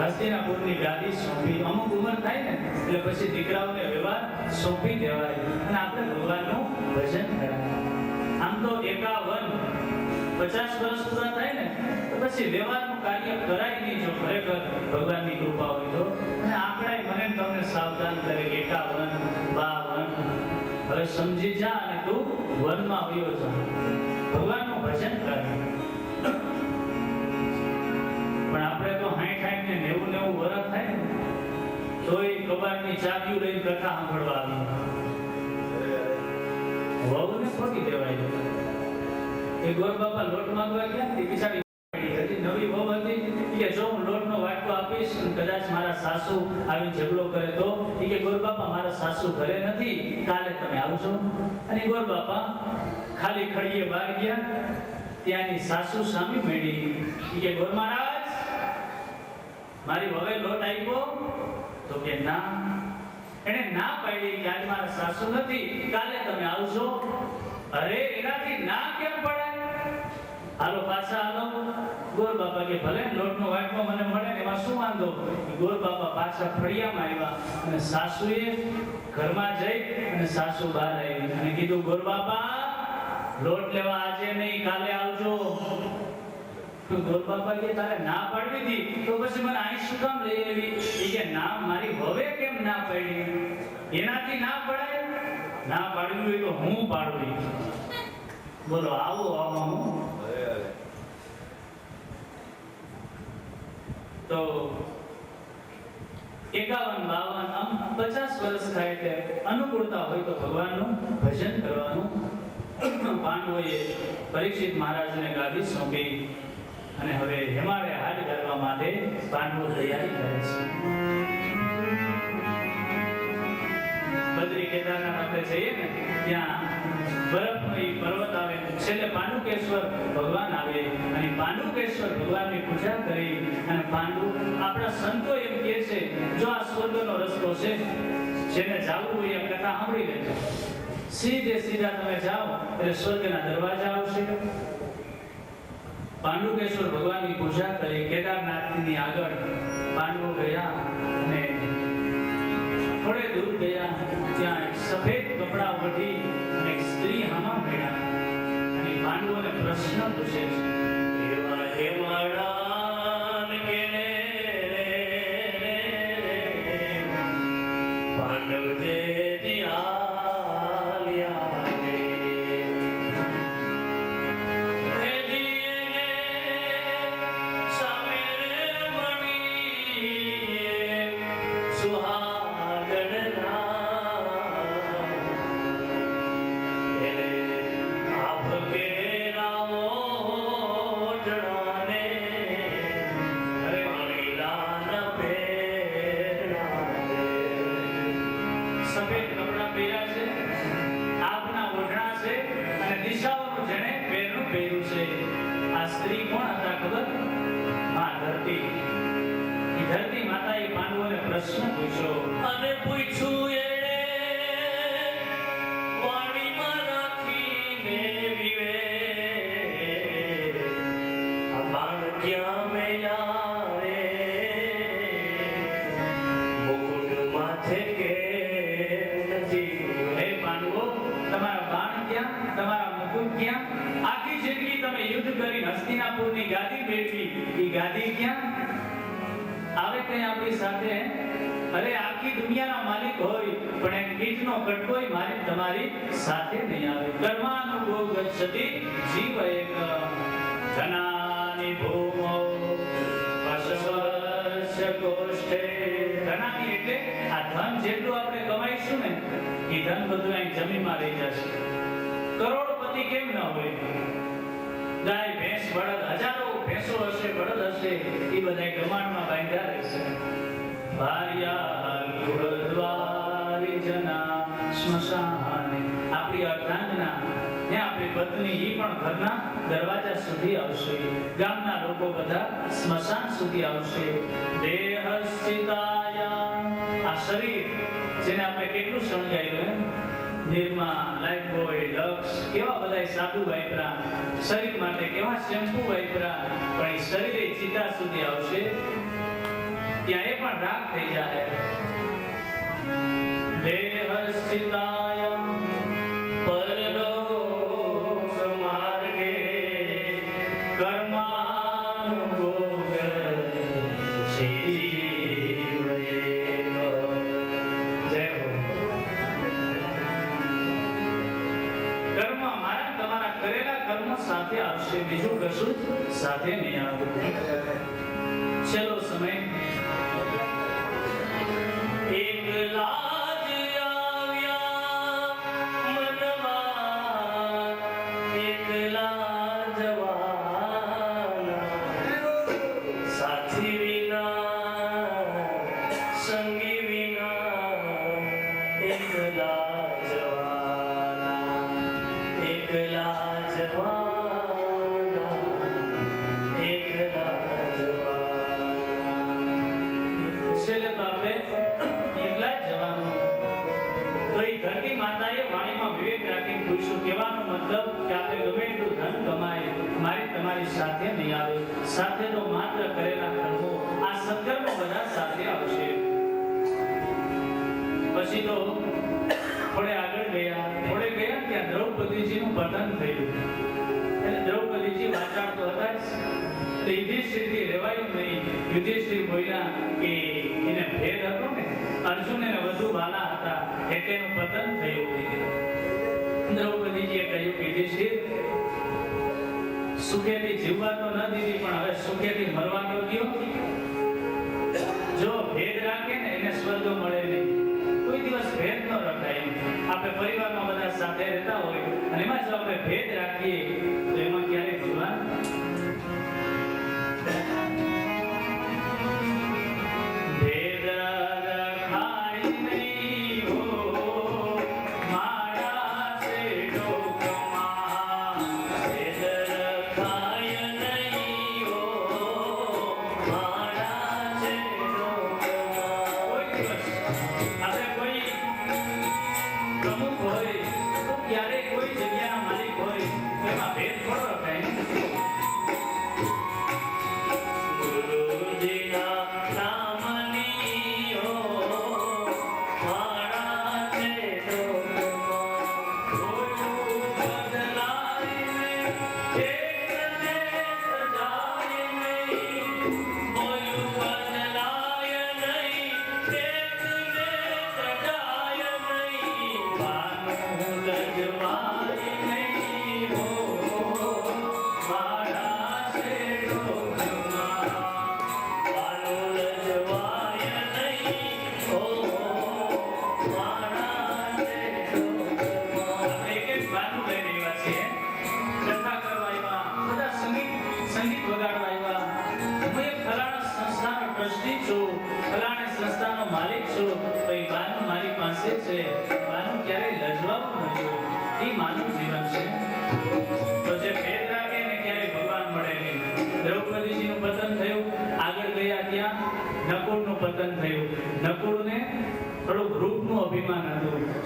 હસ્તિનાપુરની ગાદી સોંપી. અમુક ઉંમર થાય ને એટલે પછી દીકરાઓને વ્યવહાર સોંપી દેવાય અને આપણે ભગવાનનું ભજન કરાય. આમ તો 51 50 વર્ષ પૂરા થાય ને તો પછી વ્યવહારનું કાર્ય કરાય નહીં, જો ખરેખર ભગવાનની કૃપા હોય તો. અને આંકડાએ મને તમને સાવધાન કરે 51 52. હવે સમજી જા અને તું વનમાં આવ્યો જા, ભગવાનનું ભજન કર. પણ આપણે તો 60 ને 90 વર્ષ થાય ને તોય કબાટની ચાવીઓ લઈને કથા સાંભળવા આવી. વહુને ખોટી દેવાય. એ ગોર બાપા લોટ માંગવા ગયા ને બિચારી હજી નવી વહુ હતી કે જો હું લોટનો વાટકો આપીશ અને કદાચ મારા સાસુ આવી ઝઘડો કરે તો કે ગોર બાપા મારા સાસુ ઘરે નથી, કાલે તમે આવજો. અને ગોર બાપા ખાલી ખડીએ બહાર ગયા. ત્યાંની સાસુ સામી મેળી કે ગોર મહારાજ મારી વહુએ લોટ આપ્યો તો કે ના. એને ના પાડી કે આજ મારા સાસુ નથી, કાલે તમે આવજો. અરે એનાથી ના કેમ પડાય? હાલો પાછા હાલો. ગોર બાપા કે ભલે લોટનો વાટકો મને મળે ને એમાં શું વાંધો. ગોર બાપા પાછા ફળિયામાં આવ્યા અને સાસુએ ઘરમાં જઈ અને સાસુ બહાર આવી અને કીધું ગોર બાપા લોટ લેવા આજે નહીં કાલે આવજો. તો ગોર બાપા કે તારે ના પાડવી હતી તો પછી મને અહીં શું કામ લઈ આવી? કે ના મારી હવે કેમ ના પાડી? એનાથી ના પડાય? ના પાડવી હોય તો હું પાડવી. બોલો આવો આવો. તો 51 52 આમ 50 વર્ષ થાય એટલે અનુકૂળતા હોય તો ભગવાનનું ભજન કરવાનું. પાંડવોએ પરીક્ષિત મહારાજને ગાદી સોંપી અને હવે હિમાલય હાથ કરવા માટે પાંડવો તૈયારી કરે છે. બદ્રી કેદારનાથ આપણે જઈએ ને ત્યાં બરફનો એ પર્વત આવે, છેલ્લે પાંડુકેશ્વર ભગવાન આવે અને પાંડુકેશ્વર ભગવાનની પૂજા કરી અને પાંડુ આપણા સંતો એમ કહે છે જો આ સ્વર્ગનો રસ્તો છે જેને જાવું હોય એ કથા સાંભળી લેજો. સીધા તમે જાઓ એટલે સ્વર્ગના દરવાજા આવશે. પાંડુકેશ્વર ભગવાનની પૂજા કરી કેદારનાથની આગળ પાંડવો ગયા અને થોડે દૂર ગયા. ત્યાં એક સફેદ કપડા ઓઢી અને એક સ્ત્રી હામા મળ્યા અને પાંડવોને પ્રશ્ન પૂછે છે એવા હેવાડાન કે પાંડવ જે ધરતી માતાએ પાંડવોને પ્રશ્ન પૂછ્યો અને પૂછ્યું એણે વાણીમાં રાખીને વિવે આ બાણ ક્યાં મેલ્યા રે મુકુટ માથે કે નથી. હે પાંડવો તમારા બાણ ક્યાં, તમારા મુકુટ ક્યાં? આખી જિંદગી તમે યુદ્ધ કરી હસ્તિનાપુરની ગાદી મેળવી, એ ગાદી ક્યાં આવે? કઈ આપણી સાથે? અરે આખી દુનિયાના માલિક હોય પણ એક ઈંટનો કટકોય માલિક તમારી સાથે નહીં આવે. કર્માનુભવ ગચ્છતિ જીવ એક ધનાની ભૂમો પશવસ્ય ગોષ્ઠે ધનાની એટલે આ ધન જેટલું આપણે કમાઈશું ને એ ધન બધું અહીં જમીનમાં રહી જશે. કરોડપતિ કેમ ન હોય? ગાય ભેંસ બળદ હજારો ભેંસો હશે બળદ હશે એ બધા ગમાણમાં બાંધ્યા રહેશે. ભાર્યા ગૃહદ્વારી જના સ્મશાને આપણી અર્ધાંગના ને આપણી પત્ની એ પણ ઘરના દરવાજા સુધી આવશે. ગામના લોકો બધા સ્મશાન સુધી આવશે. દેહસ્થિતાયા આ શરીર જેને આપણે કેટલું શણગાર્યું નિર્મા લાઈફબોય લક્સ કેવા બધા સાબુ વાપરા શરીર માટે કેવા શેમ્પુ વાપરા પણ એ શરીરે ચિતા સુધી આવશે ત્યાં એ પણ રાગ થઈ જાય. દેહસ્થિતાય પરલોક માર્ગે કર્માનુભોગ સાથે આવશે, બીજું કશું સાથે નહીં આવે. છેલ્લો સમય એકલા જ આવ્યા મનમાં એકલા જવાના સાથી વિના સંગી વિના એકલા જવાના એકલા જવાના કહેવાનો મતલબ કે આપણે ગમે એટલું ધન કમાય મારી તમારી સાથે નહીં આવે. સાથે તો માત્ર કરેલા કર્મો આ સત્કર્મો બધા સાથે આવશે. પછી તો થોડે આગળ ગયા ત્યાં દ્રૌપદીજીનું પતન થયું. એટલે દ્રૌપદીજી વાચાળ તો હતા જ યુધિષ્ઠિરથી રહેવાયું નહીં. યુધિષ્ઠિર બોલ્યા કે એને ભેદ હતો ને અર્જુન એને વધુ વાલા હતા એટલે એનું પતન થયું. દ્રૌપદીજીએ કહ્યું કે યુધિષ્ઠિર સુખેથી જીવવા તો ન દીધી પણ હવે સુખેથી મરવા તો દો. જો ભેદ રાખે ને એને સ્વર્ગ મળે નહીં. કોઈ દિવસ ભેદ ન રખાય. આપણે પરિવારમાં બધા સાથે રહેતા હોય અને એમાં જો આપણે ભેદ રાખીએ તો એમાં ક્યારેય જીવન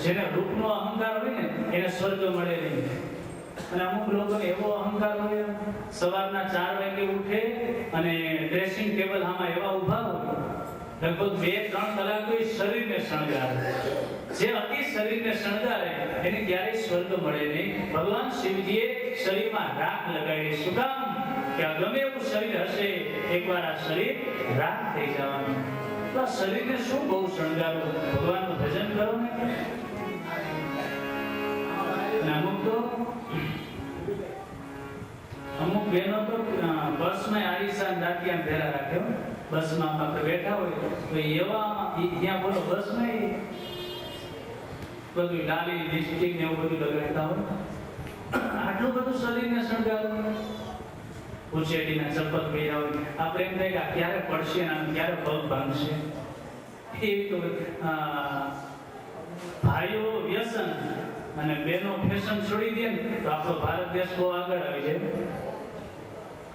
જેને રૂપનો અહંકાર હોય ને એને સ્વર્ગ મળે નહીં. અને અમુક લોકોને એવો અહંકાર હોય સવારના 4 વાગે ઉઠે અને ડ્રેસિંગ ટેબલ આમાં એવા ઊભા હોય લગભગ 2-3 કલાક કોઈ શરીરને શણગારે. જે અતિ શરીરને શણગારે એને ક્યારેય સ્વર્ગ મળે નહીં. ભગવાન શિવજીએ શરીરમાં રાખ લગાવી. શું કામ? કે આ ગમે એવું શરીર હશે એકવાર આ શરીર રાખ થઈ જવાનું. તો આ શરીરને શું બહુ શણગારો? ભગવાનનું ભજન કરો ને. અમુક બહેનો તો બસમાં આરીસાન દાંતિયા ભેરા રાખ્યો. બસમાં આપણે બેઠા હોય તો એવામાં ત્યાં બોલો બસ નહીં બધું લાલી લિપસ્ટિક ને એવું બધું લગાડતા હોય આટલું બધું શરીરને શણગારવું ઉચેટીના ચપ્પલ પહેર્યા હોય આપણે એમ થાય કે ક્યારે પડશે અને ક્યારે પગ ભાંગશે એવી તો ભાઈઓ વ્યસન અને બહેનો ફેશન છોડી દે ને તો આપણો ભારત દેશ બહુ આગળ આવી જાય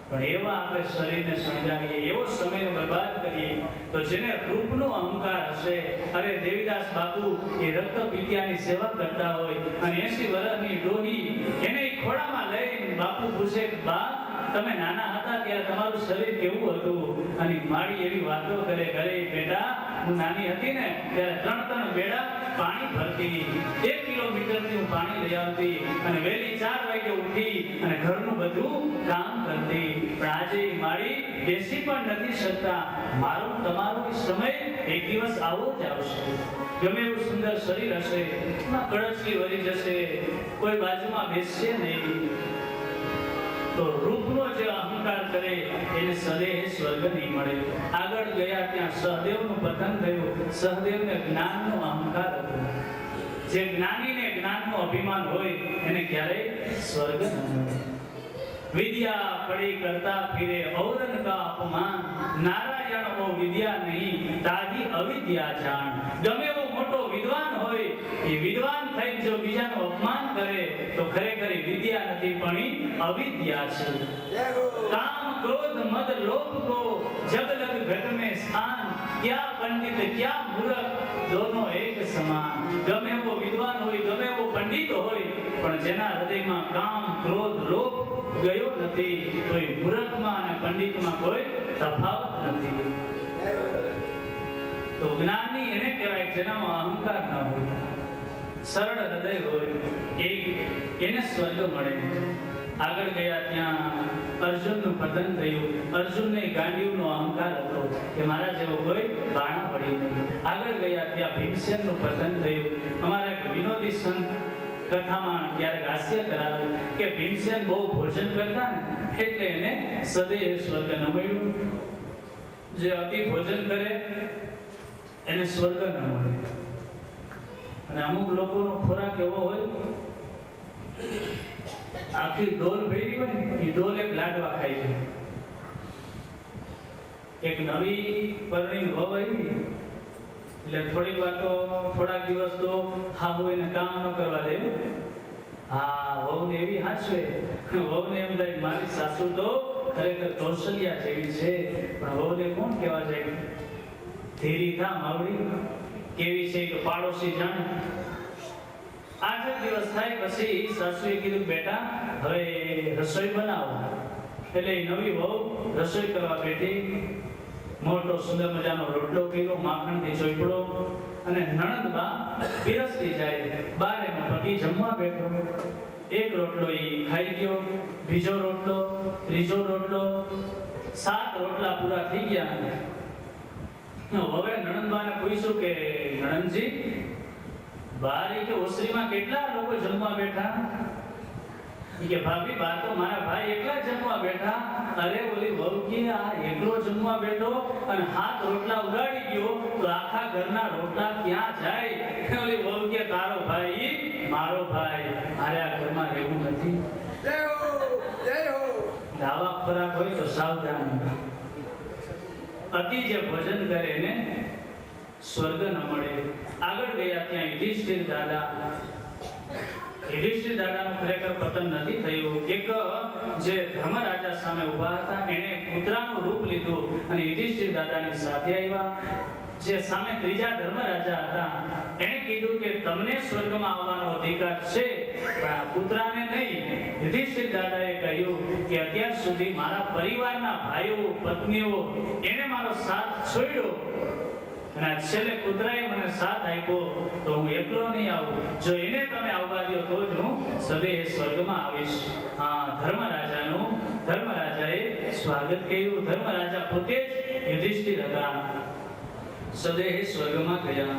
પણ એવા આપણે શરીરને શણગારીએ એવો સમય બરબાદ કરીએ તો જેને રૂપનો અહંકાર હશે અરે દેવીદાસ બાપુ એ રક્ત પીત્યાની સેવા કરતા હોય અને 80 વર્ષની ડોહી એને ખોળામાં લઈને બાપુ પૂછે બા તમે નાના હતા ત્યારે તમારું શરીર કેવું હતું અને મારી એવી વાતો કરે ઘરે બેટા હું નાની હતી ને ત્યારે 3 બેડા પાણી ભરતી 1 કિલોમીટરથી હું પાણી લઈ આવતી અને વહેલી 4 વાગે ઉઠી અને ઘરનું બધું કામ કરતી પણ આજે મારી બેસી પણ નથી શકતા મારો તમારો સમય એક દિવસ આવો જ આવશે ગમે એવું સુંદર શરીર હશે કળચલી વળી જશે કોઈ બાજુમાં બેસશે નહીં તો રૂપનો જે અહંકાર કરે એને સદેહ સ્વર્ગ નહીં મળે આગળ ગયા ત્યાં સહદેવનું પતન થયું સહદેવને જ્ઞાનનો અહંકાર હતો જે જ્ઞાનીને જ્ઞાનનો અભિમાન હોય એને ક્યારેય સ્વર્ગ ન મળે વિદ્યા પડી કરતા ફિરે ઔરન કા અપમાન નારાયણ ઓ વિદ્યા નહીં તાજી અવિદ્યા જાણ ગમે એવો મોટો વિદ્વાન હોય એ વિદ્વાન થઈ જો બીજાનું અપમાન કરે તો ખરેખર વિદ્યા નથી પણ અવિદ્યા છે કામ ક્રોધ મદ લોભ કો જગ લગ ઘટ में स्थान क्या पंडित क्या मूर्ख दोनों एक समान ગમે એવો વિદ્વાન હોય ગમે એવો પંડિત હોય પણ જેના હૃદયમાં કામ ક્રોધ લોભ ગયો નથી તો એ મૂર્ખમાં અને પંડિતમાં કોઈ તફાવત નથી તો જ્ઞાની એને કહેવાય જેનામાં અહંકાર ન હોય સરળ હૃદય હોય એને સ્વર્ગ મળે આગળ ગયા ત્યાં અર્જુનનું પતન થયું અર્જુનને ગાંડીવનો અહંકાર હતો કે મારા જેવો કોઈ બાણા પડી નહીં આગળ ગયા ત્યાં ભીમસેનનું પતન થયું અમારા એક વિનોદી સંત કથામાં ક્યારેક હાસ્ય કરાવે કે ભીમસેન બહુ ભોજન કરતા ને એટલે એને સદૈવ સ્વર્ગ ન મળ્યું જે અતિ ભોજન કરે એને સ્વર્ગ ન મળે અને અમુક લોકોનો ખોરાક એવો હોય આખી ડોલ ભરી હોય ને એ ડોલ એક લાડવા ખાઈ છે એક નવી પરણી વહુ આવી એટલે થોડીક વાર તો થોડાક દિવસ તો હાહુ એને કામ ન કરવા દે વહુને એવી હાચવે વહુને એમ થાય મારી સાસુ તો ખરેખર કૌશલ્યા જેવી છે પણ વહુને કોણ કહેવા જાય ધીરી થા માવડી કેવી છે તો પાડોશી જાણે 8 દિવસ થાય પછી સાસુએ કીધું બેટા હવે રસોઈ બનાવો એટલે નવી વહુ રસોઈ કરવા બેઠી મોટો સુંદર મજાનો રોટલો કર્યો માખણથી ચોપડો અને નણંદબા પીરસતી જાય બાર એનો પતિ જમવા બેઠો એક રોટલો ઈ ખાઈ ગયો બીજો રોટલો ત્રીજો રોટલો 7 રોટલા પૂરા થઈ ગયા હવે નણંદબાને પૂછ્યું કે નણંદજી બારી કે ઓસરીમાં કેટલા લોકો જમવા બેઠા કે ભાભી બા તો મારા ભાઈ એકલા જમવા બેઠા અરે ઓલી વહુ કે આ એકલો જમવા બેઠો અને 7 રોટલા ઉડાડી ગયો તો આખા ઘરના રોટલા ક્યાં જાય ઓલી વહુ કે તારો ભાઈ મારો ભાઈ મારે આ ઘરમાં રહેવું નથી જય હો દાવા ખોરાક હોય તો સાવધાન અતિ જે ભોજન કરે એને સ્વર્ગ ન મળે આગળ ગયા ત્યાં યુધિષ્ઠિર દાદાનું ખરેખર પતન નથી થયું એક જે ધર્મરાજા સામે ઊભા હતા એને કૂતરાનું રૂપ લીધું અને યુધિષ્ઠિર દાદાની સાથે આવ્યા જે સામે ત્રીજા ધર્મરાજા હતા એને કીધું કે તમને સ્વર્ગમાં આવવાનો અધિકાર છે પણ આ કૂતરાને નહીં યુધિષ્ઠિર દાદાએ કહ્યું કે અત્યાર સુધી મારા પરિવારના ભાઈઓ પત્નીઓ એને મારો સાથ છોડ્યો અને છેલ્લે કૂતરાએ મને સાથ આપ્યો તો હું એકલો નહીં આવું જો એને તમે આવવા દો તો જ હું સદૈવ સ્વર્ગમાં આવીશ ધર્મરાજાએ સ્વાગત કર્યું ધર્મરાજા પોતે જ યુધિષ્ઠિર હતા સદૈવ સ્વર્ગમાં ગયા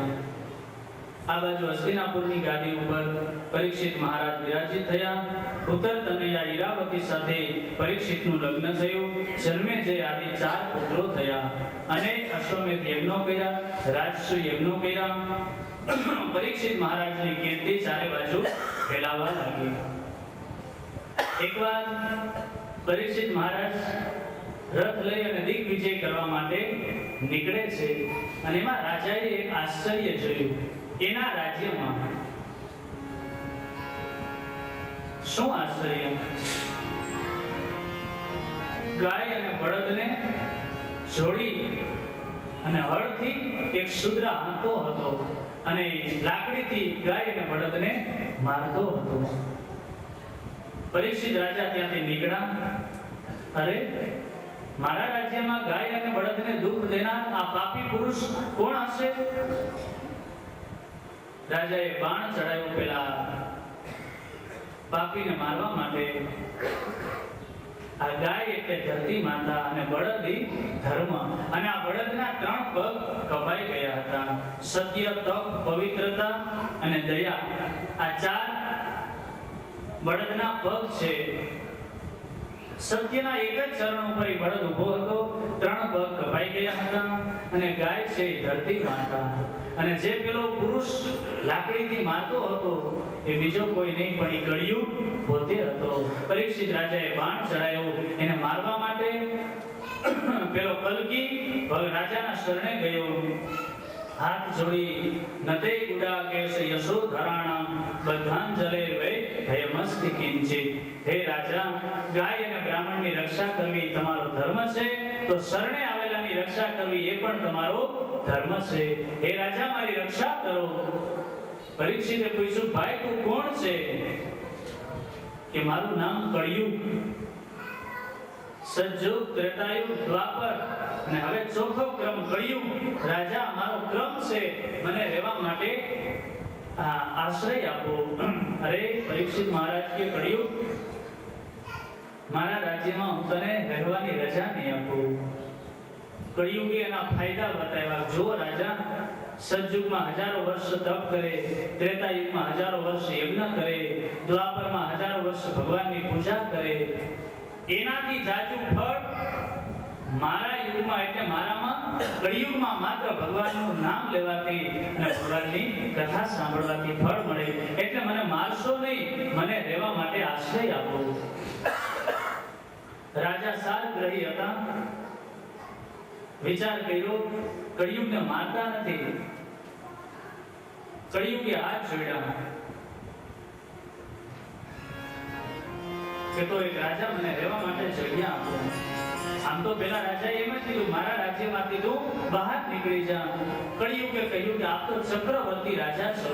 આ બાજુ હસ્તિનાપુરની ગાદી ઉપર પરીક્ષિત મહારાજ વિરાજિત થયા. પુત્ર તનયા ઈરાવતી સાથે પરીક્ષિતનું લગ્ન થયું. જન્મે જે આદિ 4 પુત્રો થયા. અનેક અશ્વમેધ યજ્ઞો કર્યા, રાજસુ યજ્ઞો કર્યા. પરીક્ષિત મહારાજની કીર્તિ ચારે બાજુ ફેલાવા લાગી. એકવાર પરીક્ષિત મહારાજ રથ લઈ અને દિગ્વિજય કરવા માટે નીકળે છે અને એમાં રાજાએ એક આશ્ચર્ય જોયું. એના રાજ્યમાં શું આશ્ચર્ય? ગાય અને બળદને જોડી અને હળથી એક શુદ્ર હાંકતો હતો અને લાકડીથી ગાય અને બળદને મારતો હતો. પરીક્ષિત રાજા ત્યાંથી નીકળ્યા. અરે, મારા રાજ્યમાં ગાય અને બળદને દુઃખ દેનાર આ પાપી પુરુષ કોણ હશે? રાજાએ બાણ ચડાવ્યું પેલા પાપીને મારવા માટે. આ ગાય એટલે ધરતી માતા અને બળદ ધર્મ. અને આ બળદના 3 પગ કપાઈ ગયા હતા. સત્ય, તપ, પવિત્રતા અને દયા, આ 4 બળદના પગ છે. સત્યના એક જ ચરણ ઉપર બળદ ઉભો હતો. 3 પગ કપાઈ ગયા હતા. અને ગાય છે ધરતી માતા. અને જે પેલો પુરુષ લાકડીથી મારતો હતો એ બીજો કોઈ નહીં પણ એ કળિયુગ પોતે હતો. પરીક્ષિત રાજાએ બાણ ચડાવ્યો એને મારવા માટે. પેલો કલ્કી રાજાના શરણે ગયો. હાથ જોડી નતે ગુડા કેશ યશોધરાણામ બદ્ધાંજલે વે ભયમસ્તિ કિંચિત. હે રાજા, ગાય અને બ્રાહ્મણની રક્ષા કરવી તમારો ધર્મ છે, તો શરણે આવેલાની રક્ષા કરવી એ પણ તમારો ધર્મ છે. હે રાજા, મારી રક્ષા કરો. પરીક્ષિતે પૂછ્યું, ભાઈ તું કોણ છે? કે મારું નામ કળિયુગ, સતયુગ, ત્રેતાયુગ, દ્વાપર અને હવે ચોથો ક્રમ કળિયુગ. રાજા, મારો ક્રમ છે, મને રહેવા માટે આશ્રય આપો. અરે પરીક્ષિત મહારાજ કે કળિયુગ, મારા રાજ્યમાં હું તને રહેવાની રજા નહીં આપું. કળિયુગે એના ફાયદા બતાવ્યા. જો રાજા, સતયુગમાં હજારો વર્ષ તપ કરે, ત્રેતાયુગમાં હજારો વર્ષ યજ્ઞ કરે, દ્વાપરમાં હજારો વર્ષ ભગવાનની પૂજા કરે, એનાથી જાજુ ફળ મારા યુગમાં એટલે મારામાં કળિયુગમાં માત્ર ભગવાનનું નામ લેવાથી અને ભગવાનની કથા સાંભળવાથી ફળ મળે. એટલે મને મારશો નહીં, મને રહેવા માટે આશ્રય આપો. રાજા સારગ્રહી હતા. વિચાર કર્યો, કળિયુગને મારતા નથી. કળિયુગે હાથ જોડ્યા કે તો એક રાજા મને રહેવા માટે જગ્યા આપો. આમ તો પેલા રાજાએ એમ જ કીધું, મારા રાજ્યમાંથી તું બહાર નીકળી જા. કળિયુગે કહ્યું કે આપ તો ચક્રવર્તી રાજા છો,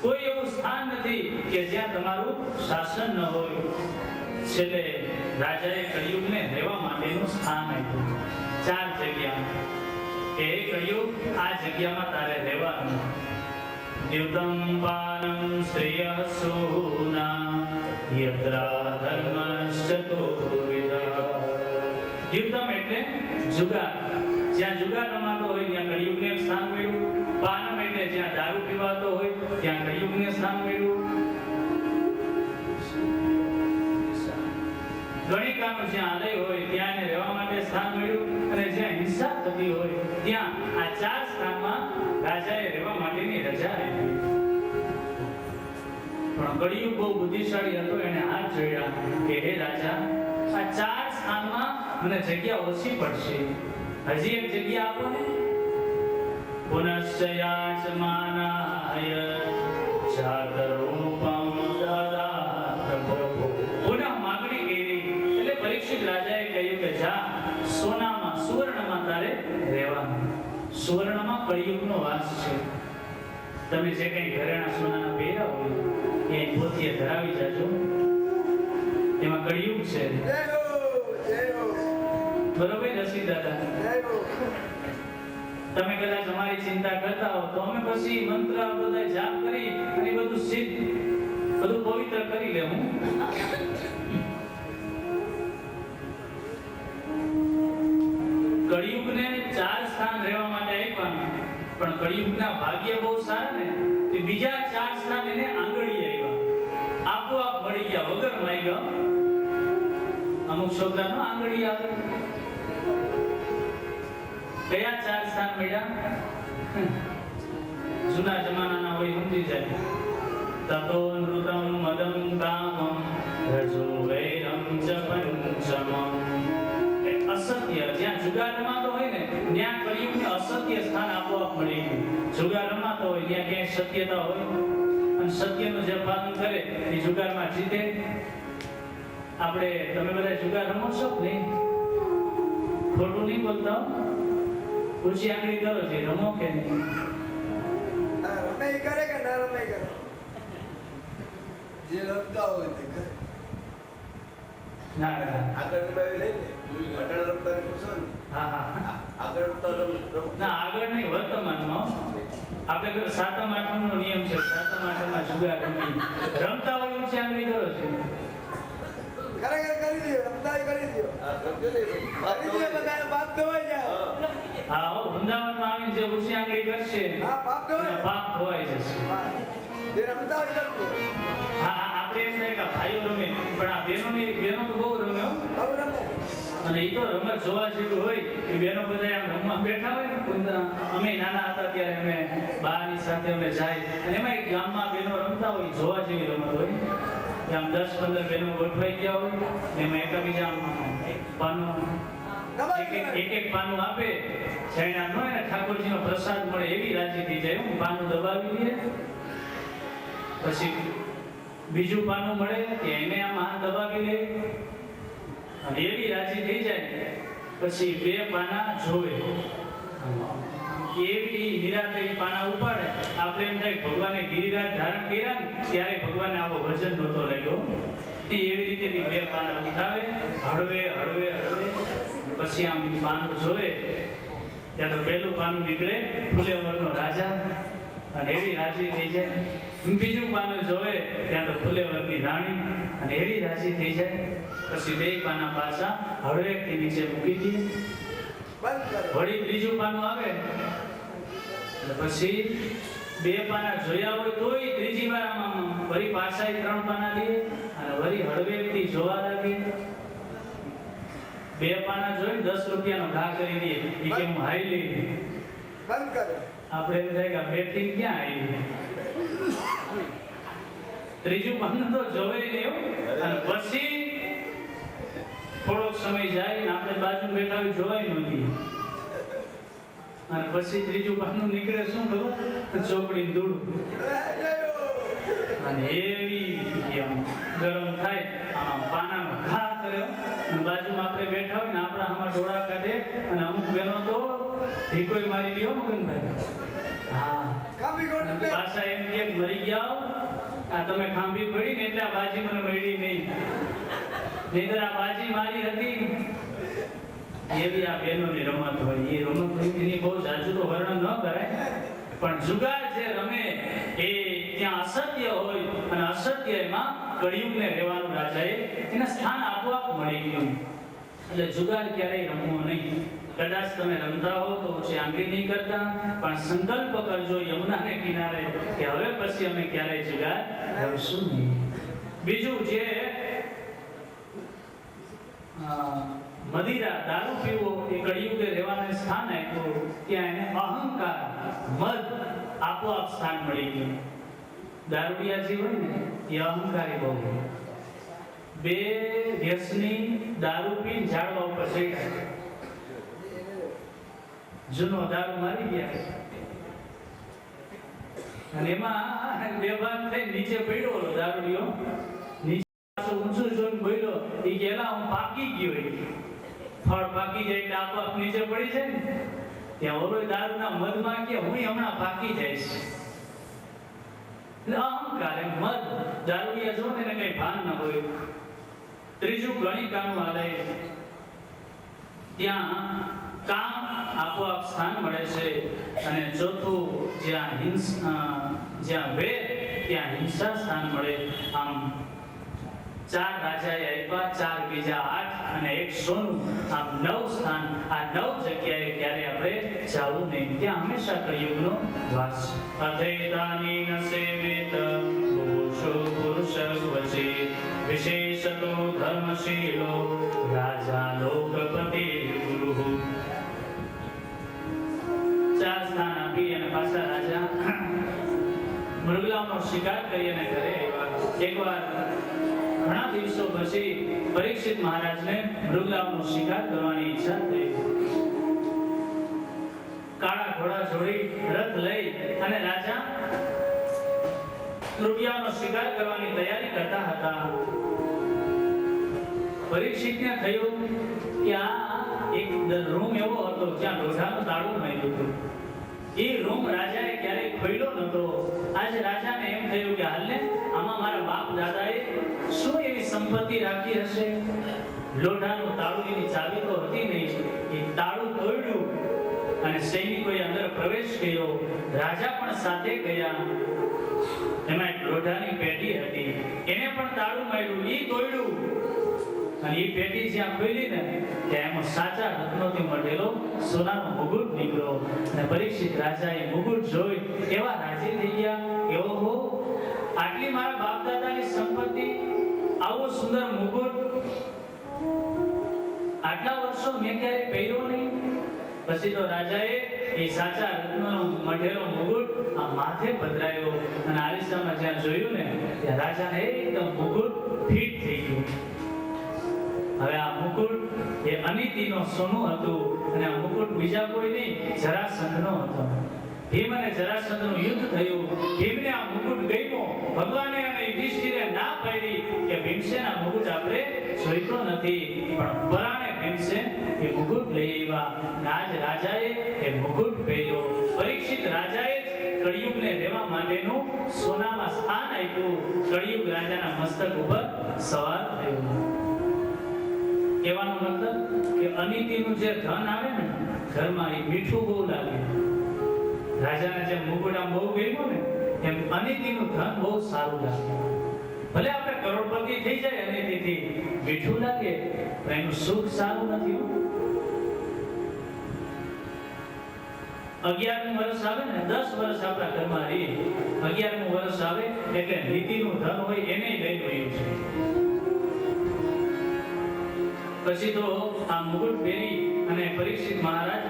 કોઈ એવું સ્થાન નથી કે જ્યાં તમારું શાસન ન હોય. છેલ્લે રાજાએ કળિયુગને રહેવા માટેનું સ્થાન આપ્યું. 4 જગ્યા. એ કળિયુગ, આ જગ્યામાં તારે રહેવાનું. દ્યુતમ પાનમ શ્રેયઃ સૂના યત્રા ધર્મશ્ચતુર્વિધઃ. દ્યુતમ એટલે જુગાર. જ્યાં જુગાર રમાતો હોય ત્યાં કળિયુગને સ્થાન મળ્યું. પાનમ એટલે જ્યાં દારૂ પીવાતો હોય ત્યાં કળિયુગને સ્થાન મળ્યું. ગણિકાનું જ્યાં આલય હોય ત્યાં એને રહેવા માટે સ્થાન મળ્યું. અને જ્યાં હિંસા થતી હોય ત્યાં આ 4 સ્થાનમાં રાજાએ રહેવા માટેની રજા આપી. પણ કળિયુગ બહુ બુદ્ધિશાળી હતો. એને હાથ જોડ્યા કે હે રાજા, આ 4 સ્થાનમાં મને જગ્યા ઓછી પડશે, હજી એક જગ્યા આપો ને. પુનશ્ચયાચમાનાય જાતરૂપમ દદાત પ્રભુ. પુનઃ માગણી કરી. એટલે પરીક્ષિત રાજાએ કહ્યું કે જા, સોનામાં, સુવર્ણમાં તારે રહેવાનું. સુવર્ણમાં કળિયુગનો વાસ છે. તમે જે કંઈ ઘરેણા સોનાના પહેર્યા હોય એ પોતે ધરાવી જાજો. એમાં કળિયુગ છે. બરોબર રસીદ દાદા? તમે કદાચ અમારી ચિંતા કરતા હો તો અમે પછી મંત્ર બધા જાપ કરી અને બધું સિદ્ધ, બધું પવિત્ર કરી લેવું. કળિયુગને 4 સ્થાન રહેવા માટે આપ્યા. પણ કળિયુગના ભાગ્ય બહુ સારા ને તે બીજા 4 સ્થાન એને આંગળી આવ્યા, આપોઆપ મળી ગયા વગર માંગ્યા. અમુક છોકરાનો આંગળી આવે. કયા 4 સ્થાન મળ્યા? જૂના જમાનાના હોય સમજી જાય. તતો નૃતમ મદમ કામમ રજો વૈરમ ચ પંચમમ. અસત્ય જ્યાં જુગાર રમાતો હોય ને ત્યાં કળિયુગને અસત્ય સ્થાન આપોઆપ મળી ગયું. જુગાર રમાતો હોય ત્યાં ક્યાંય સત્યતા હોય અને સત્યનું જે પાલન કરે એ જુગારમાં જીતે. આપણે તમે બધા જુગાર રમો છો કે નહીં? ખોટું નહીં બોલતા. ઊંચી આંગળી કરો છે, રમો કે નહીં? રમે કરે કે ના રમે કરે? જે રમતા હોય તે કરે. ના આગળ રમાવી લઈને અટલ રમતા પૂછો ને. હા આગળ રમતા ના આગળ નહીં, વર્તમાનમાં. આપણે સાતમ આઠમનો નિયમ છે, સાતમ આઠમમાં જુગાર રમતા હોય ઊંચી આંગળી કરો છે. ખરેખર કરી દો, રમતા કરી દો. કરી દો બધાને પાપ ધોવાઈ જાય. હા વૃંદાવનમાં આવીને જે ઊંચી આંગળી કરશે હા પાપ ધોવાઈ પાપ ધોવાઈ જશે. જે રમતા હોય કરજો. હા આપણે એમ થાય કે ભાઈઓ રમે પણ આ બહેનો તો બહુ રમે હો. બહુ રમે. અને એ તો રમત જોવા જેવું હોય કે બહેનો બધા આમ રમવા બેઠા હોય ને. અમે નાના હતા ત્યારે અમે બાની સાથે અમે જાય અને એમાં એક ગામમાં બહેનો રમતા હોય જોવા જેવી રમત હોય. આમ 10-15 બહેનો ગોઠવાઈ ગયા હોય ને એમાં એકબીજા પાનું એક પાનું આપે. જૈના નો એને ઠાકોરજીનો પ્રસાદ મળે એવી રાજી થઈ જાય. હું પાનું દબાવી દે, પછી બીજું પાનું મળે કે એને આમ હાથ દબાવી લે અને એવી રાજી થઈ જાય. પછી 2 પાના જોવે એવી નિરાતે પાના ઉપાડે. આપણે એમ થાય ભગવાને ગિરિરાજ ધારણ કર્યા ને ત્યારે ભગવાનને આવો વજન નહોતો લાગ્યો. એવી રીતે 2 પાના ઉઠાવે, હળવે હળવે હળવે. પછી આમ પાનું જોવે ત્યાં તો પહેલું પાનું નીકળે ફુલેવરનો રાજા અને એવી રાજી થઈ જાય. બીજું પાનું જોવે ત્યાં તો ફુલેવરની રાણી અને એવી રાજી થઈ જાય. પછી 2 પાના પાછા હળવેકથી નીચે મૂકી દે. વળી ત્રીજું પાનું આવે એટલે પછી 2 પાના જોયા હોય તોય ત્રીજી વાર આમ વળી પાછા 3 પાના લે અને વળી હળવેકથી જોવા લાગે. 2 પાના જોઈને 10 રૂપિયાનો ઘા કરી દે. એ કે હું હાઈ લઈ બંધ કરે. આપણે એમ થાય કે બેટિંગ ક્યાં આવી? ત્રીજું પાનું તો જોવે નહીં. અને પછી થોડોક સમય જાય ને આપણે બાજુ બેઠા હોય જોવાય નહોતી. અને પછી ત્રીજું પાનું નીકળે શું ખબર? ચોકડી ધૂળ અને એવી આમ ગરમ થાય આમ પાનાનો ઘા કર્યો અને બાજુમાં આપણે બેઠા હોય ને આપણા આમાં ડોળા કાઢે અને અમુક બહેનો તો ઢીકોય મારી લ્યો મગનભાઈ. હા પાછા એમ કે મરી ગયા આ તમે ખાંભી પડી ને એટલે આ બાજી મને મળી નહીં. નહીંતર આ બાજી મારી હતી. એવી આ બહેનોની રમત હોય. એ રમત એની બહુ જાજુ તો વર્ણન ન કરાય. પણ જુગાર જે રમે એ ત્યાં અસત્ય હોય અને અસત્યમાં કળિયુગને રહેવાનું રાજાએ એને સ્થાન આપોઆપ મળી ગયું. એટલે જુગાર ક્યારેય રમવો નહીં. કદાચ તમે રમતા હો તો પછી આંગળી નહીં કરતા, પણ સંકલ્પ કરજો યમુનાને કિનારે કે હવે પછી અમે ક્યારેય જુગાર રમશું નહીં. બીજું જે મદિરા દારૂ પીવો એ કળિયુગે રહેવાનું સ્થાન આપ્યું. ત્યાં એને અહંકાર મદ આપોઆપ સ્થાન મળી ગયું. દારૂડિયા જે હોય ને એ અહંકારી બહુ હોય. 2 વ્યસની દારૂ પીને ઝાડવા ઉપર ચડ્યા. જૂનો દારૂ મારી ગયા અને એમાં બેભાન થઈ નીચે પડ્યો દારૂડિયો. નીચે પાછો ઊંચું જોઈને બોલ્યો એ કેલા હું પાકી ગયો. ફળ પાકી જાય એટલે આપોઆપ નીચે પડી જાય ને. ત્યાં ઓલો દારૂના મદમાં કે હું હમણાં પાકી જઈશ. અહંકાર એમ મદ દારૂડિયા જો ને એને કઈ ભાન ન હોય. ત્રીજું ગણિકાનું હાલે ત્યાં કામ આપોઆપ સ્થાન મળે છે. અને ચોથું જ્યાં વેદ ત્યાં હિંસા સ્થાન મળે. આમ ચાર રાજાએ આપ્યા, ચાર બીજા 8 અને એક સોનું, આમ 9 સ્થાન. આ 9 જગ્યાએ ક્યારે આપણે જાવું નહીં. ત્યાં હંમેશા કળિયુગનો વાસ છે. અથૈતાની ન સેવિત પુરુષો પુરુષ વચે વિશેષતો ધર્મશીલો રાજા લોકપતિ ગુરુ. ચાર સ્થાન આપી અને પાછા રાજા મૃગલાઓનો શિકાર કરી અને ઘરે આવ્યા. એકવાર ઘણા દિવસો પછી પરીક્ષિત મહારાજને મૃગલાઓનો શિકાર કરવાની ઈચ્છા થઈ. કાળા ઘોડા જોડી રથ લઈ અને રાજા મૃગલાઓનો શિકાર કરવાની તૈયારી કરતા હતા. પરીક્ષિતને થયું કે આ એક રૂમ એવો હતો જ્યાં લોઢાનું તાળું માર્યું હતું. એ રૂમ રાજાએ ક્યારેય ખોલ્યો નહોતો. આજે રાજાને એમ થયું કે હાલને આમાં મારા બાપ દાદાએ શું એવી સંપત્તિ રાખી હશે. લોઢાનું તાળું, એની ચાવી તો હતી નહીં. એ તાળું તોડ્યું અને સૈનિકોએ અંદર પ્રવેશ કર્યો. રાજા પણ સાથે ગયા. એમાં એક લોઢાની પેટી હતી, એને પણ તાળું માર્યું, એ તોડ્યું. અને એ પેટી જ્યાં ખોલી ને ત્યાં એમાં સાચા રત્નોથી મઢેલો સોનાનો મુગુટ નીકળ્યો. અને પરીક્ષિત રાજાએ મુગુટ જોઈ એવા રાજી થઈ ગયા કે ઓહો, આટલી મારા બાપ દાદાની સંપત્તિ, આવો સુંદર મુગુટ આટલા વર્ષો મેં ક્યારે પહેર્યો નહીં. પછી તો રાજાએ એ સાચા રત્નોનો મઢેલો મુગુટ આ માથે પધરાયો અને આલિશામાં જ્યાં જોયું ને ત્યાં રાજાને એકદમ મુગુટ ફિટ થઈ ગયું. હવે આ મુકુટ એ અનિતિનો સોનું હતું અને આ મુકુટ બીજા કોઈ નહીં, જરાસંધનો હતો. ભીમ અને જરાસંધનું યુદ્ધ થયું. ભીમને આ મુકુટ ગમ્યો. ભગવાને અને યુધિષ્ઠિરે ના પાડી કે ભીમસેન આ મુકુટ આપણે જોઈતો નથી, પણ પરાણે ભીમસેન એ મુકુટ લઈ આવ્યા. આજ રાજાએ એ મુકુટ પહેર્યો. પરીક્ષિત રાજાએ કળિયુગને રહેવા માટેનું સોનામાં સ્થાન આપ્યું. કળિયુગ રાજાના મસ્તક ઉપર સવાર થયું. કહેવાનો મતલબ કે અનિતિનું જે ધન આવે ને ઘરમાં, એ મીઠું બહુ લાગે. રાજાને જેમ મુકુટ આમ બહુ ગમ્યું ને એમ અનિતિનું ધન બહુ સારું લાગે. ભલે આપણે કરોડપતિ થઈ જાય અનિતિથી, મીઠું લાગે પણ એનું સુખ સારું નથી. 11મું વર્ષ આવે ને, 10 વર્ષ આપણા ઘરમાં રહી, 11મું વર્ષ આવે એટલે નીતિનું ધન હોય એને લઈ ગયું છે. પછી તો આ મુગુટ પહેરી અને પરીક્ષિત મહારાજ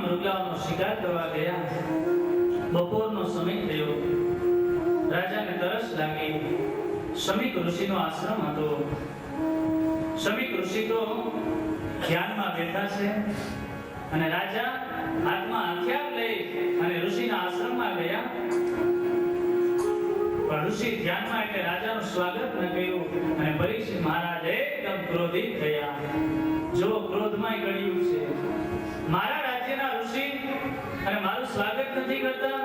મૃગલાઓનો શિકાર કરવા ગયા. બપોરનો સમય થયો. રાજાને તરસ લાગી. શમીક ઋષિનો આશ્રમ હતો. શમીક ઋષિ તો ધ્યાનમાં બેઠા છે અને રાજા હાથમાં હથિયાર લઈ અને ઋષિના આશ્રમમાં ગયા. પણ ઋષિ ધ્યાનમાં એટલે રાજાનું સ્વાગત ન કર્યું અને પરીક્ષિત મહારાજ એકદમ ક્રોધિત થયા. જો ક્રોધમાં ગળ્યું છે, મારા રાજ્યના ઋષિ અને મારું સ્વાગત નથી કરતા.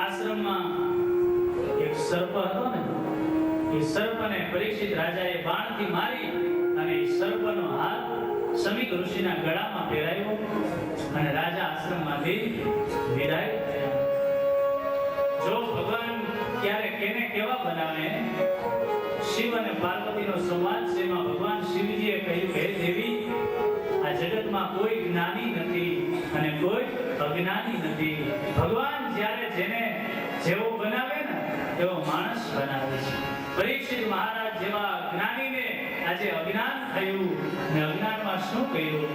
આશ્રમમાં એક સર્પ હતો ને, એ સર્પને પરીક્ષિત રાજાએ બાણથી મારી અને એ સર્પનો હાથ શમીક ઋષિના ગળામાં પહેરાયો અને રાજા આશ્રમમાંથી વિદાય થયા. જો ભગવાન ક્યારે કેને કેવા બનાવે. શિવ અને પાર્વતીનો સંવાદ છે, એમાં ભગવાન શિવજીએ કહ્યું, હે દેવી, આ જગતમાં કોઈ જ્ઞાની નથી અને કોઈ અજ્ઞાની નથી. ભગવાન જ્યારે જેને જેવો બનાવે ને એવો માણસ બનાવે છે. પરીક્ષિત મહારાજ જેવા જ્ઞાનીને આજે અજ્ઞાન થયું અને અજ્ઞાનમાં શું કહ્યું.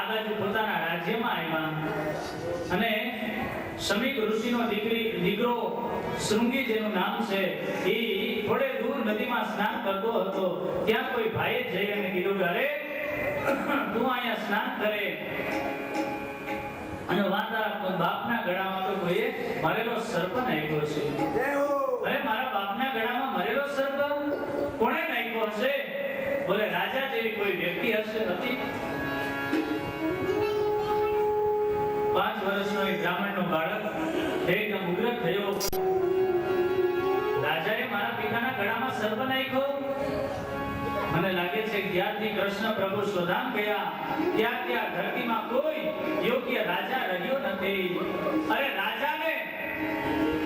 બાજુ પોતાના રાજ્યમાં આવ્યા અને શમીક ઋષિનો દીકરો શૃંગી જેનું નામ છે એ થોડે દૂર નદીમાં સ્નાન કરતો હતો. ત્યાં કોઈ ભાઈએ જઈ અને કીધું કે અરે તું અહીંયા સ્નાન કરે અને તારા બાપના ગળામાં તો કોઈએ મરેલો સર્પ નાખ્યો છે. અરે મારા બાપના ગળામાં મરેલો સર્પ કોણે નાખ્યો હશે? બોલે રાજા જેવી કોઈ વ્યક્તિ હશે. હતી 5 વર્ષનો એક બ્રાહ્મણનો બાળક એકદમ ઉગ્ર થયો. રાજાએ મારા પિતાના ગળામાં સર્પ નાખ્યો. મને લાગે છે કે જ્યારથી કૃષ્ણ પ્રભુ સ્વધામ ગયા ત્યારથી આ ધરતીમાં કોઈ યોગ્ય રાજા રહ્યો નથી. અરે રાજાને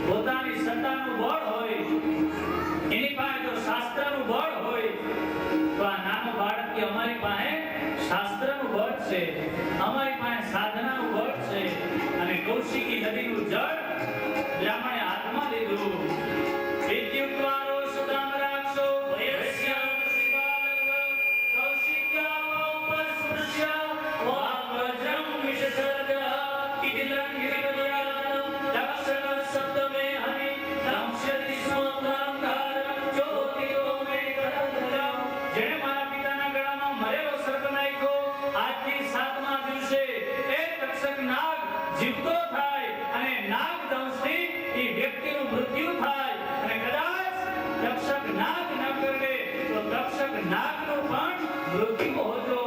પોતાની સત્તાનું બળ હોય, એની પાસે જો શાસ્ત્રનું બળ હોય તો આ નાનું બાળક કે અમારી પાસે શાસ્ત્રનું બળ છે, અમારી પાસે સાધનાનું બળ છે. અને કૌશિકી નદીનું જળ બ્રાહ્મણે હાથમાં લીધું. વિદ્યુત્વારો સુદામ રાખશો વયસ્ય જીવતો થાય અને નાગ દંશથી એ વ્યક્તિનું મૃત્યુ થાય. અને કદાચ તક્ષક નાગ ન કરે તો તક્ષક નાગનું પણ મૃત્યુ હોતો.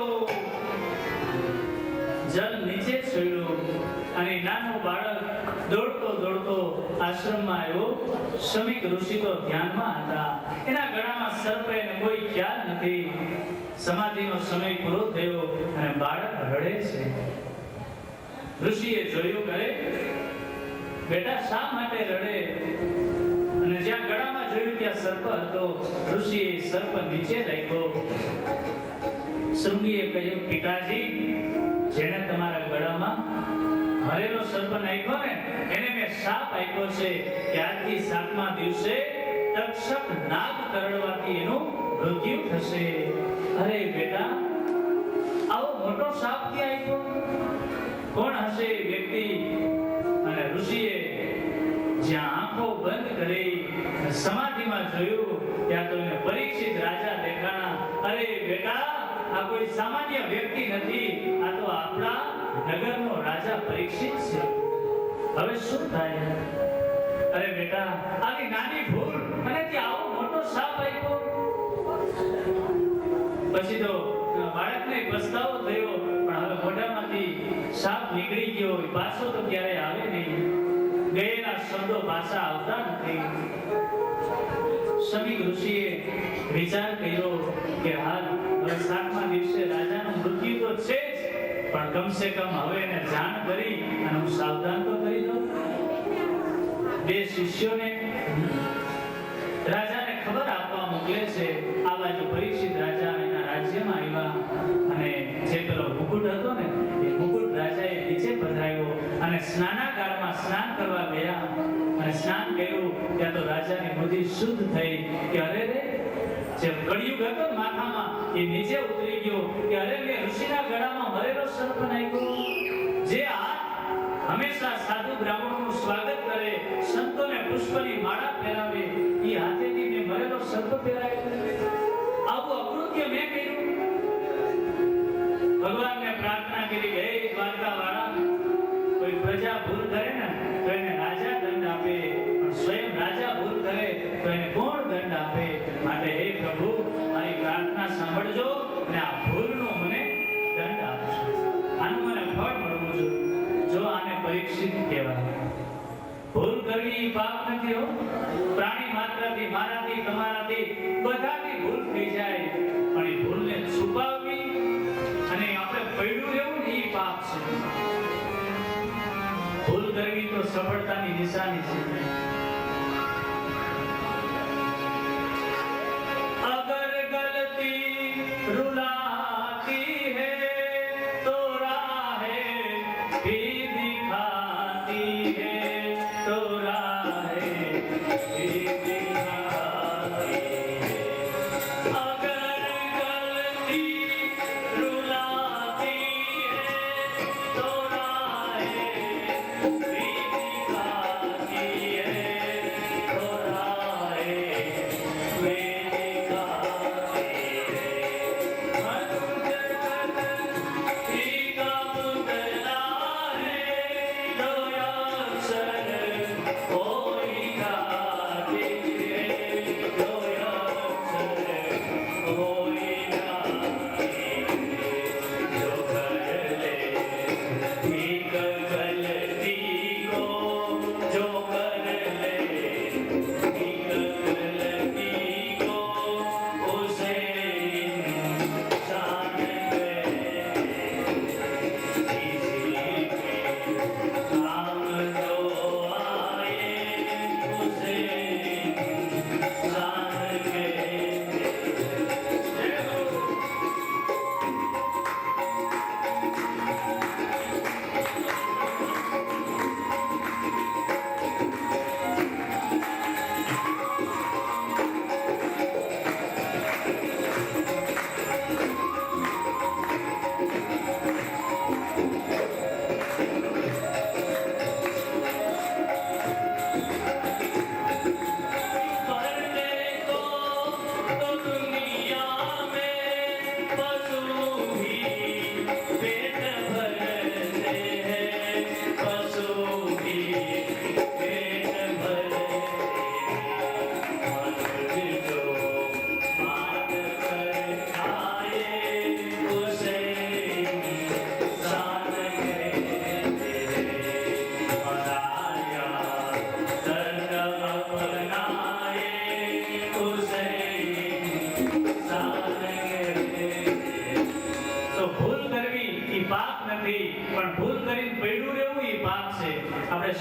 જલ નીચે છોડ્યું અને નાનો બાળક દોડતો દોડતો આશ્રમમાં આવ્યો. શમીક ઋષિ તો ધ્યાનમાં હતા. એના ગળામાં સર્પ એને કોઈ ખ્યાલ નથી. સમાધિનો સમય પૂરો થયો અને બાળક રડે છે. ઋષિએ જોયું કરે બેટા શા માટે રડે? અને જ્યાં ગળામાં જોયું ત્યાં સર્પ હતો. ઋષિએ સર્પ નીચે રાખ્યો. શૃંગીએ કહ્યું પિતાજી, જેણે તમારા ગળામાં મરેલો સર્પ નાખ્યો ને એને મેં શાપ આપ્યો છે કે આજથી 7મા દિવસે તક્ષક નાગ કરડવાથી એનું મૃત્યુ થશે. અરે બેટા, આવો મોટો શાપ ક્યાં આપ્યો? કોણ હશે એ વ્યક્તિ? અને ઋષિએ જ્યાં આંખો બંધ કરી સમાધિમાં જોયું ત્યાં તો એને પરીક્ષિત રાજા દેખાણા. અરે બેટા, આ કોઈ સામાન્ય વ્યક્તિ નથી, આ તો આપણા નગરનો રાજા પરીક્ષિત છે. હવે શું થાય? અરે બેટા, આવી નાની ભૂલ અને ત્યાં આવો મોટો શાપ આપ્યો. પછી તો બાળકને પસ્તાવો થયો, પણ હવે મોઢામાંથી શાપ નીકળી ગયો, પાછો તો ક્યારેય આવે નહીં. ગયેલા શબ્દો પાછા આવતા નથી. શમીક ઋષિએ વિચાર કર્યો કે હાલ હવે 7મા દિવસે રાજાનું મૃત્યુ તો છે જ, પણ કમસે કમ હવે એને જાણ કરી અને હું સાવધાન તો કરી દઉં. 2 શિષ્યોને રાજાને ખબર આપવા મોકલે છે. આ બાજુ પરીક્ષિત રાજા એના રાજ્યમાં આવ્યા અને જે પેલો મુકુટ હતો ને એ મુકુટ રાજાએ નીચે પધરાવ્યો અને સ્નાનાગારમાં સ્નાન કરવા ગયા. અને સ્નાન કર્યું ત્યાં તો રાજાની બુદ્ધિ શુદ્ધ થઈ કે અરે રે, જે કળિયુગ હતો માથામાં એ નીચે ઉતરી ગયો કે અરે મેં ઋષિના ગળામાં મરેલો સર્પ નાખ્યો. જે હાથ હંમેશા સાધુ બ્રાહ્મણોનું સ્વાગત કરે, સંતોને પુષ્પની માળા પહેરાવે, એ હાથેથી મેં મરેલો સર્પ પહેરાવ્યો. આવું અકૃત્ય મેં કર્યું. ભગવાનને પ્રાર્થના કરી કે હે દ્વારકાવાળા, કોઈ પ્રજા ભૂલ કરે ને તો એને રાજા દંડ આપે, પણ સ્વયં રાજા ભૂલ કરે તો એને કોણ દંડ આપે? માટે હે પ્રભુ, મારી પ્રાર્થના સાંભળજો અને આ ભૂલનો મને દંડ આપજો. આનું મને ફળ મળવું જોઈએ. જો આને પરીક્ષિત કહેવાય. ભૂલ કરવી પાપ નથી હો. પ્રાણી માત્રથી, મારાથી, તમારાથી, બધાથી ભૂલ થઈ જાય, પણ એ ભૂલને છુપાવવી અને આપણે પડ્યું રહેવું ને એ પાપ છે. ભૂલ કરવી તો સફળતાની નિશાની છે. અગર ગલતી रुलाती है तो राहें भी दिखाती है, तो राहें भी दिखाती है। अगर गलती रुलाती है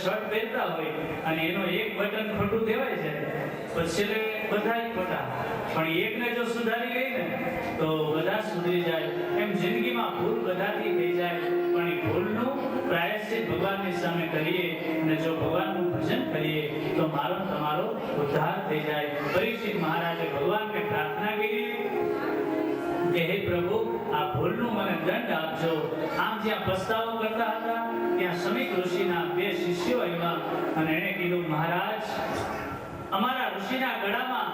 શર્ટ પહેરતા હોય અને એનો એક બટન ખોટું દેવાય છે પછી છેલ્લે બધાય ખોટા, પણ એકને જો સુધારી લઈને તો બધા સુધરી જાય. એમ જિંદગીમાં ભૂલ બધાથી થઈ જાય, પણ એ ભૂલનું પ્રાયશ્ચિત ભગવાનની સામે કરીએ અને જો ભગવાનનું ભજન કરીએ તો મારો તમારો ઉદ્ધાર થઈ જાય. પરીક્ષિત મહારાજે ભગવાનને પ્રાર્થના કરી કે હે પ્રભુ, આ ભૂલનું મને દંડ આપજો. આમ જ્યાં પસ્તાવો કરતા હતા ત્યાં સમીક ઋષિના 2 શિષ્યો આવ્યા અને એણે કીધું, મહારાજ, અમારા ઋષિના ગળામાં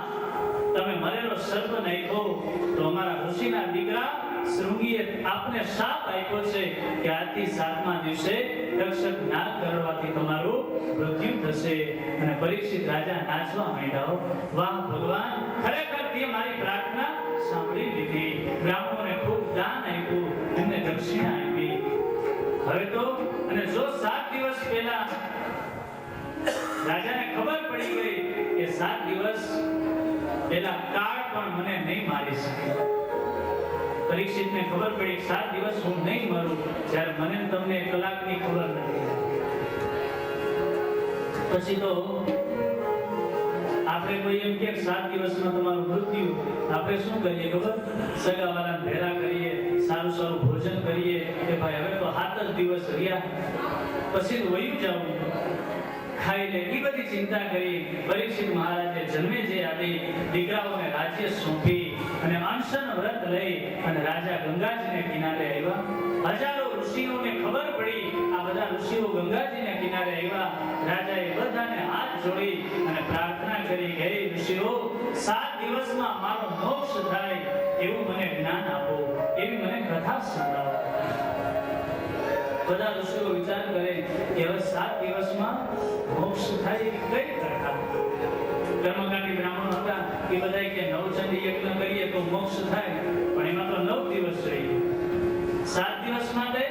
તમે મરેલો સર્પ નાખ્યો તો અમારા ઋષિના દીકરા શૃંગીએ આપને શાપ આપ્યો છે કે આજથી 7મા દિવસે રક્ષક નાગ કરવાથી તમારું મૃત્યુ થશે. અને પરીક્ષિત રાજા નાચવા માંડ્યા. વાહ ભગવાન, ખરેખર તે મારી પ્રાર્થના સાંભળી લીધી. બ્રાહ્મણોને ખૂબ દાન આપ્યું, એમને દક્ષિણા આપી. હવે તો અને જો 7 દિવસ પહેલા રાજાને ખબર પડી ગઈ કે 7 દિવસ પહેલા કાળ પણ મને નહીં મારી શકે. પરીક્ષિતને ખબર પડી કે 7 દિવસ હું નહીં મરું, જ્યારે મને તમને કલાકની ખબર નથી. પછી તો આપણે કોઈ એમ કે 7 દિવસમાં તમારું મૃત્યુ, આપણે શું કરીએ ખબર? સગાવાળાને ભેરા કરીએ, સારું સારું ભોજન કરીએ કે ભાઈ હવે તો 7 જ દિવસ રહ્યા, પછી વયું જાવું, ખાઈ લે, એ બધી ચિંતા કરી. પરીક્ષિત મહારાજે જન્મે જે આદિ દીકરાઓને રાજ્ય સોંપી અને અનશન વ્રત લઈ અને રાજા ગંગાજીને કિનારે આવ્યા. હજારો ઋષિઓને ખબર પડી, આ બધા ઋષિઓ ગંગાજીને કિનારે આવ્યા. રાજાએ બધાને હાથ જોડી અને પ્રાર્થના કરી, હે ઋષિઓ, 7 દિવસમાં મારો મોક્ષ થાય એવું મને જ્ઞાન આપો, એવી મને કથા સંભળાવો. બધા ઋષિઓ વિચાર કરે કે હવે 7 દિવસમાં મોક્ષ થાય એવી કઈ કથા? કર્મકાંડી બ્રાહ્મણો હતા એ બધા કે નવચંડી યજ્ઞ કરીએ તો મોક્ષ થાય, પણ એમાં તો 9 દિવસ રહી. 7 દિવસ માટે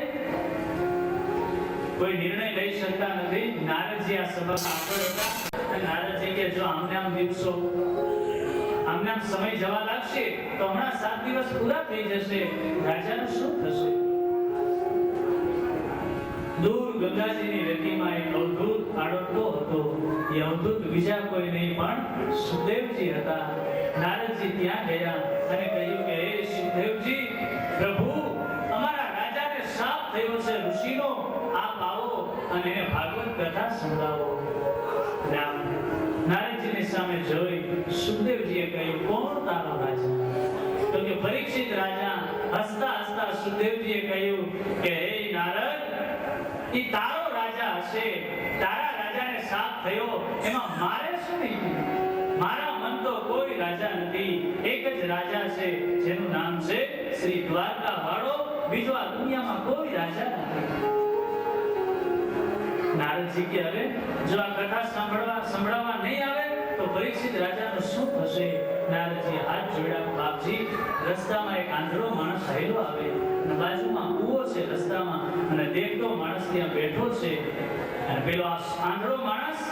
કોઈ નિર્ણય લઈ શકતા નથી. નારદજી આ સભામાં આગળ હતા અને નારદજી કે જો આમને આમ દિવસો આમને આમ સમય જવા લાગશે તો હમણાં 7 દિવસ પૂરા થઈ જશે, રાજાનું શું થશે? દૂર ગંગાજીની રેતીમાં એક અવધૂત આડોટતો હતો. એ અવધૂત બીજા કોઈ નહીં પણ સુખદેવજી હતા. નારદજી ત્યાં ગયા અને કહ્યું કે હે સુખદેવજી, પ્રભુ, અમારા રાજાને શાપ થયો છે ઋષિનો, આપ આવો અને એને ભાગવત કથા સંભળાવો. નારદજીની સામે જોઈ સુખદેવજીએ કહ્યું, કોણ તારો રાજા? તો કે પરીક્ષિત રાજા. હસતા હસતા સુખદેવજીએ કહ્યું કે હે નારદ, ઈ તારો રાજા હશે, તારા રાજાને શાપ થયો, એમાં મારે શું નહીં? મારા મન તો કોઈ રાજા નથી, એક જ રાજા છે જેનું નામ છે શ્રી દ્વારકા વાળો, બીજો આ દુનિયામાં કોઈ રાજા નથી. નારદજી કે હવે જો આ કથા સંભળાવવા નહીં આવે તો પરીક્ષિત રાજાનું શું થશે? નારદજી હાથ જોડ્યા. બાપજી, રસ્તામાં એક આંધળો માણસ હાલ્યો આવે અને બાજુમાં કૂવો છે રસ્તામાં અને દેખતો માણસ ત્યાં બેઠો છે અને પેલો આંધળો માણસ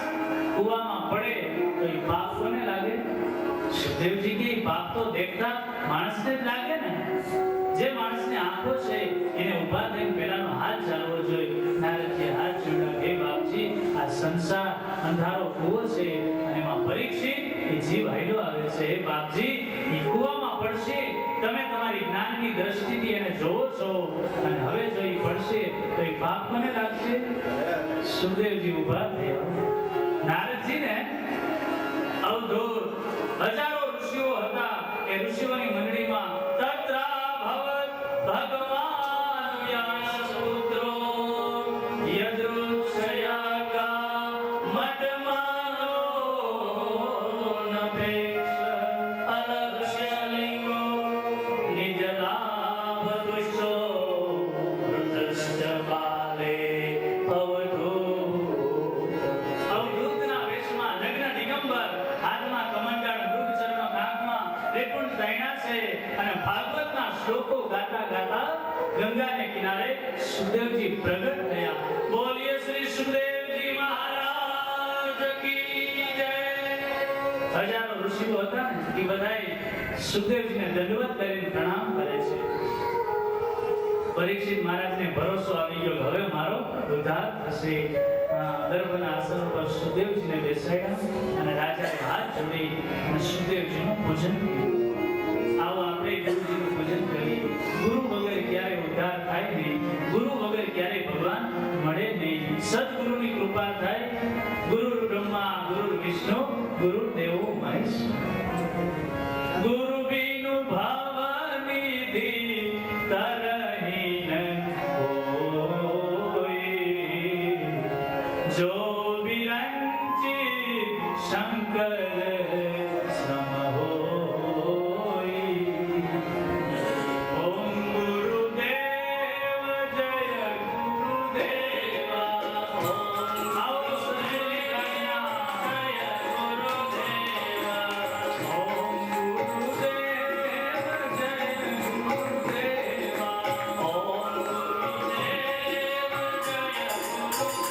કૂવામાં પડે તો એ પાપ કોને લાગે? સુખદેવજી કે પાપ તો દેખતા માણસને જ લાગે ને. જે માણસની આંખો છે એને ઊભા થઈને પેલાનો હાથ ચાલવો જોઈએ. નારદજી હાથ જોડ્યા. હે બાપજી, આ સંસાર અંધારો કૂવો છે અને એમાં પરીક્ષિત એ જીવ હાલ્યો આવે છે. હે બાપજી, એ કૂવામાં પડશે, તમે તમારી જ્ઞાનની દ્રષ્ટિથી એને જોવો છો અને હવે જો એ પડશે તો એ પાપ કોને લાગશે? સુખદેવજી ઊભા થયા. નારદજીને અવધૂત હજારો ઋષિઓ હતા. એ ઋષિઓની મંડળીમાં તત્રાભવત ભગવાન વ્યાસપુત્રો યદૃચ્છયાગા મતમાનો નભેક્ષ અલક્ષ્યલિંગો નિજલાભ દુષ્ટો વૃતશ્ચ બાલે અવધૂતના વેશમાં નગ્ન દિગંબર, હાથમાં કમંડળ, મૃગચર્મ નાકમાં ત્રિપુંડ તૈણા છે અને ભાગવતના શ્લોકો ગાતા ગાતા ગંગાને કિનારે સુખદેવજી પ્રગટ થયા. બોલીએ શ્રી સુખદેવજી મહારાજ કી જય. હજારો ઋષિઓ હતા ને એ બધાએ સુખદેવજીને દંડવત કરીને પ્રણામ કરે છે. પરીક્ષિત મહારાજને ભરોસો આવી ગયો, હવે મારો ઉદ્ધાર થશે. દર્ભના આસન પર સુદેવજીને બેસાડ્યા અને રાજાએ હાથ જોડી અને સુદેવજીનું પૂજન કર્યું. આવો આપણે ગુરુજીનું પૂજન કરીએ. ગુરુ વગર ક્યારે ઉદ્ધાર થાય નહીં, ગુરુ વગર ક્યારે ભગવાન મળે નહીં. સદગુરુની કૃપા થાય. ગુરુ બ્રહ્મા, ગુરુ વિષ્ણુ, ગુરુ દેવો મહેશ્વર. ગુરુ બિનુ ભાવનિધિ તરહીન હોય, જો વિરંચી શંકર સમ હોય. ઓમ ગુરુદેવ જય ગુરુદેવા. આવો સહેલી કન્યા જય ગુરુદેવા. ઓમ ગુરુદેવ જય ગુરુદેવા. ઓમ ગુરુદેવ જય ગુરુદેવા.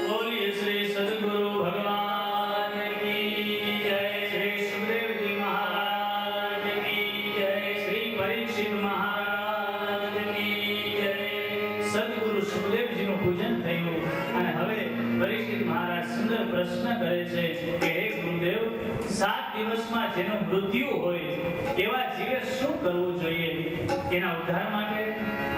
બોલીએ શ્રી સદગુરુ ભગવાન કી જય. શ્રી સુખદેવજી મહારાજ કી જય. શ્રી પરીક્ષિત મહારાજ કી જય. સદગુરુ સુખદેવજીનું પૂજન થયું અને હવે પરીક્ષિત મહારાજ સુંદર પ્રશ્ન કરે છે કે હે ગુરુદેવ, 7 દિવસમાં જેનું મૃત્યુ હોય એવા જીવે શું કરવું જોઈએ? એના ઉદ્ધાર માટે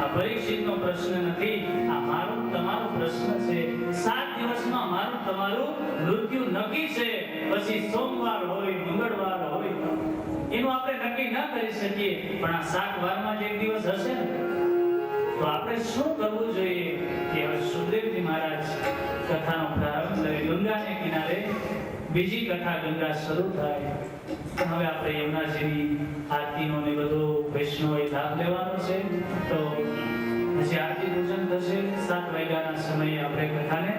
આ પરીક્ષિતનો પ્રશ્ન નથી, આ મારો તમારો પ્રશ્ન છે. 7 દિવસમાં મારું તમારું મૃત્યુ નક્કી છે. પછી સોમવાર હોય, મંગળવાર હોય, એનું આપણે નક્કી ન કરી શકીએ, પણ આ 7 વારમાં જ એક દિવસ હશે ને, તો આપણે શું કરવું જોઈએ? કે હવે સુખદેવજી મહારાજ કથાનો પ્રારંભ કરે. ગંગાને કિનારે બીજી કથા ગંગા શરૂ થાય. હવે આપણે યમુનાજીની આરતીનો ને બધો વૈષ્ણવોએ લાભ લેવાનો છે. તો પછી આરતી પૂજન થશે. 7 વાગ્યાના સમયે આપણે કથાને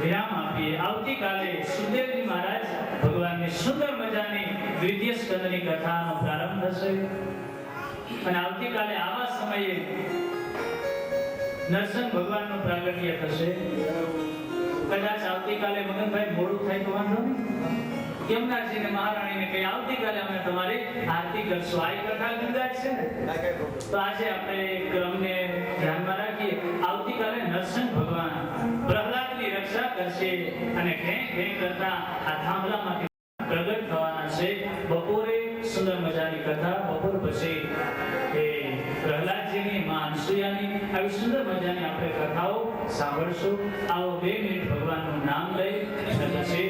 વિરામ આપીએ. આવતીકાલે સુખદેવજી મહારાજ ભગવાનની સુંદર મજાની દ્વિતીય સ્કંદની કથાનો પ્રારંભ થશે અને આવતીકાલે આવા સમયે નરસિંહ ભગવાનનું પ્રાગટ્ય થશે. કદાચ આવતીકાલે મગનભાઈ મોડું થાય તો વાંધો નહીં, યમુનાજીને મહારાણીને કહી આવતીકાલે અમે તમારી આરતી કરશું. આ કથા ગંગા છે ને, તો આજે આપણે ક્રમને ધ્યાનમાં રાખીએ. આવતીકાલે નરસિંહ ભગવાન પ્રહલાદની રક્ષા કરશે અને ઘેં ઘેં કરતા આ થાંભલામાંથી પ્રગટ થવાના છે. બપોરે સુંદર મજાની કથા, બપોર પછી એ પ્રહલાદજીની, માં અનસુયાની આવી સુંદર મજાની આપણે કથાઓ સાંભળશું. આવો 2 મિનિટ ભગવાનનું નામ લઈ અને પછી